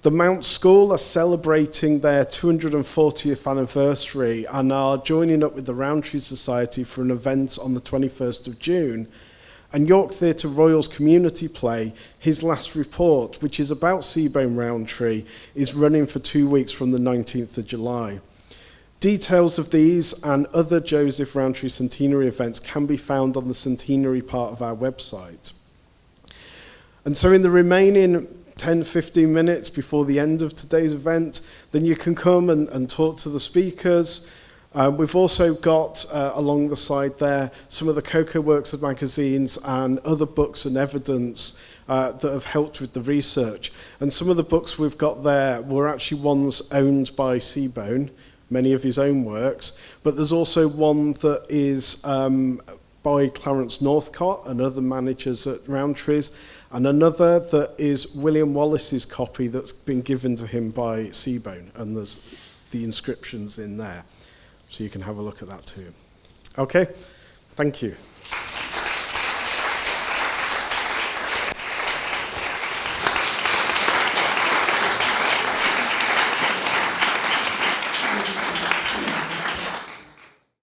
The Mount School are celebrating their 240th anniversary and are joining up with the Rowntree Society for an event on the 21st of June. And York Theatre Royal's community play, His Last Report, which is about Seebohm Rowntree, is running for 2 weeks from the 19th of July. Details of these and other Joseph Rowntree Centenary events can be found on the Centenary part of our website. And so in the remaining 10-15 minutes before the end of today's event, then you can come and talk to the speakers. We've also got along the side there some of the Cocoa Works of magazines and other books and evidence that have helped with the research. And some of the books we've got there were actually ones owned by Seebohm, many of his own works, but there's also one that is by Clarence Northcott and other managers at Rowntree's, and another that is William Wallace's copy that's been given to him by Seebohm, and there's the inscriptions in there. So you can have a look at that too. Okay, thank you.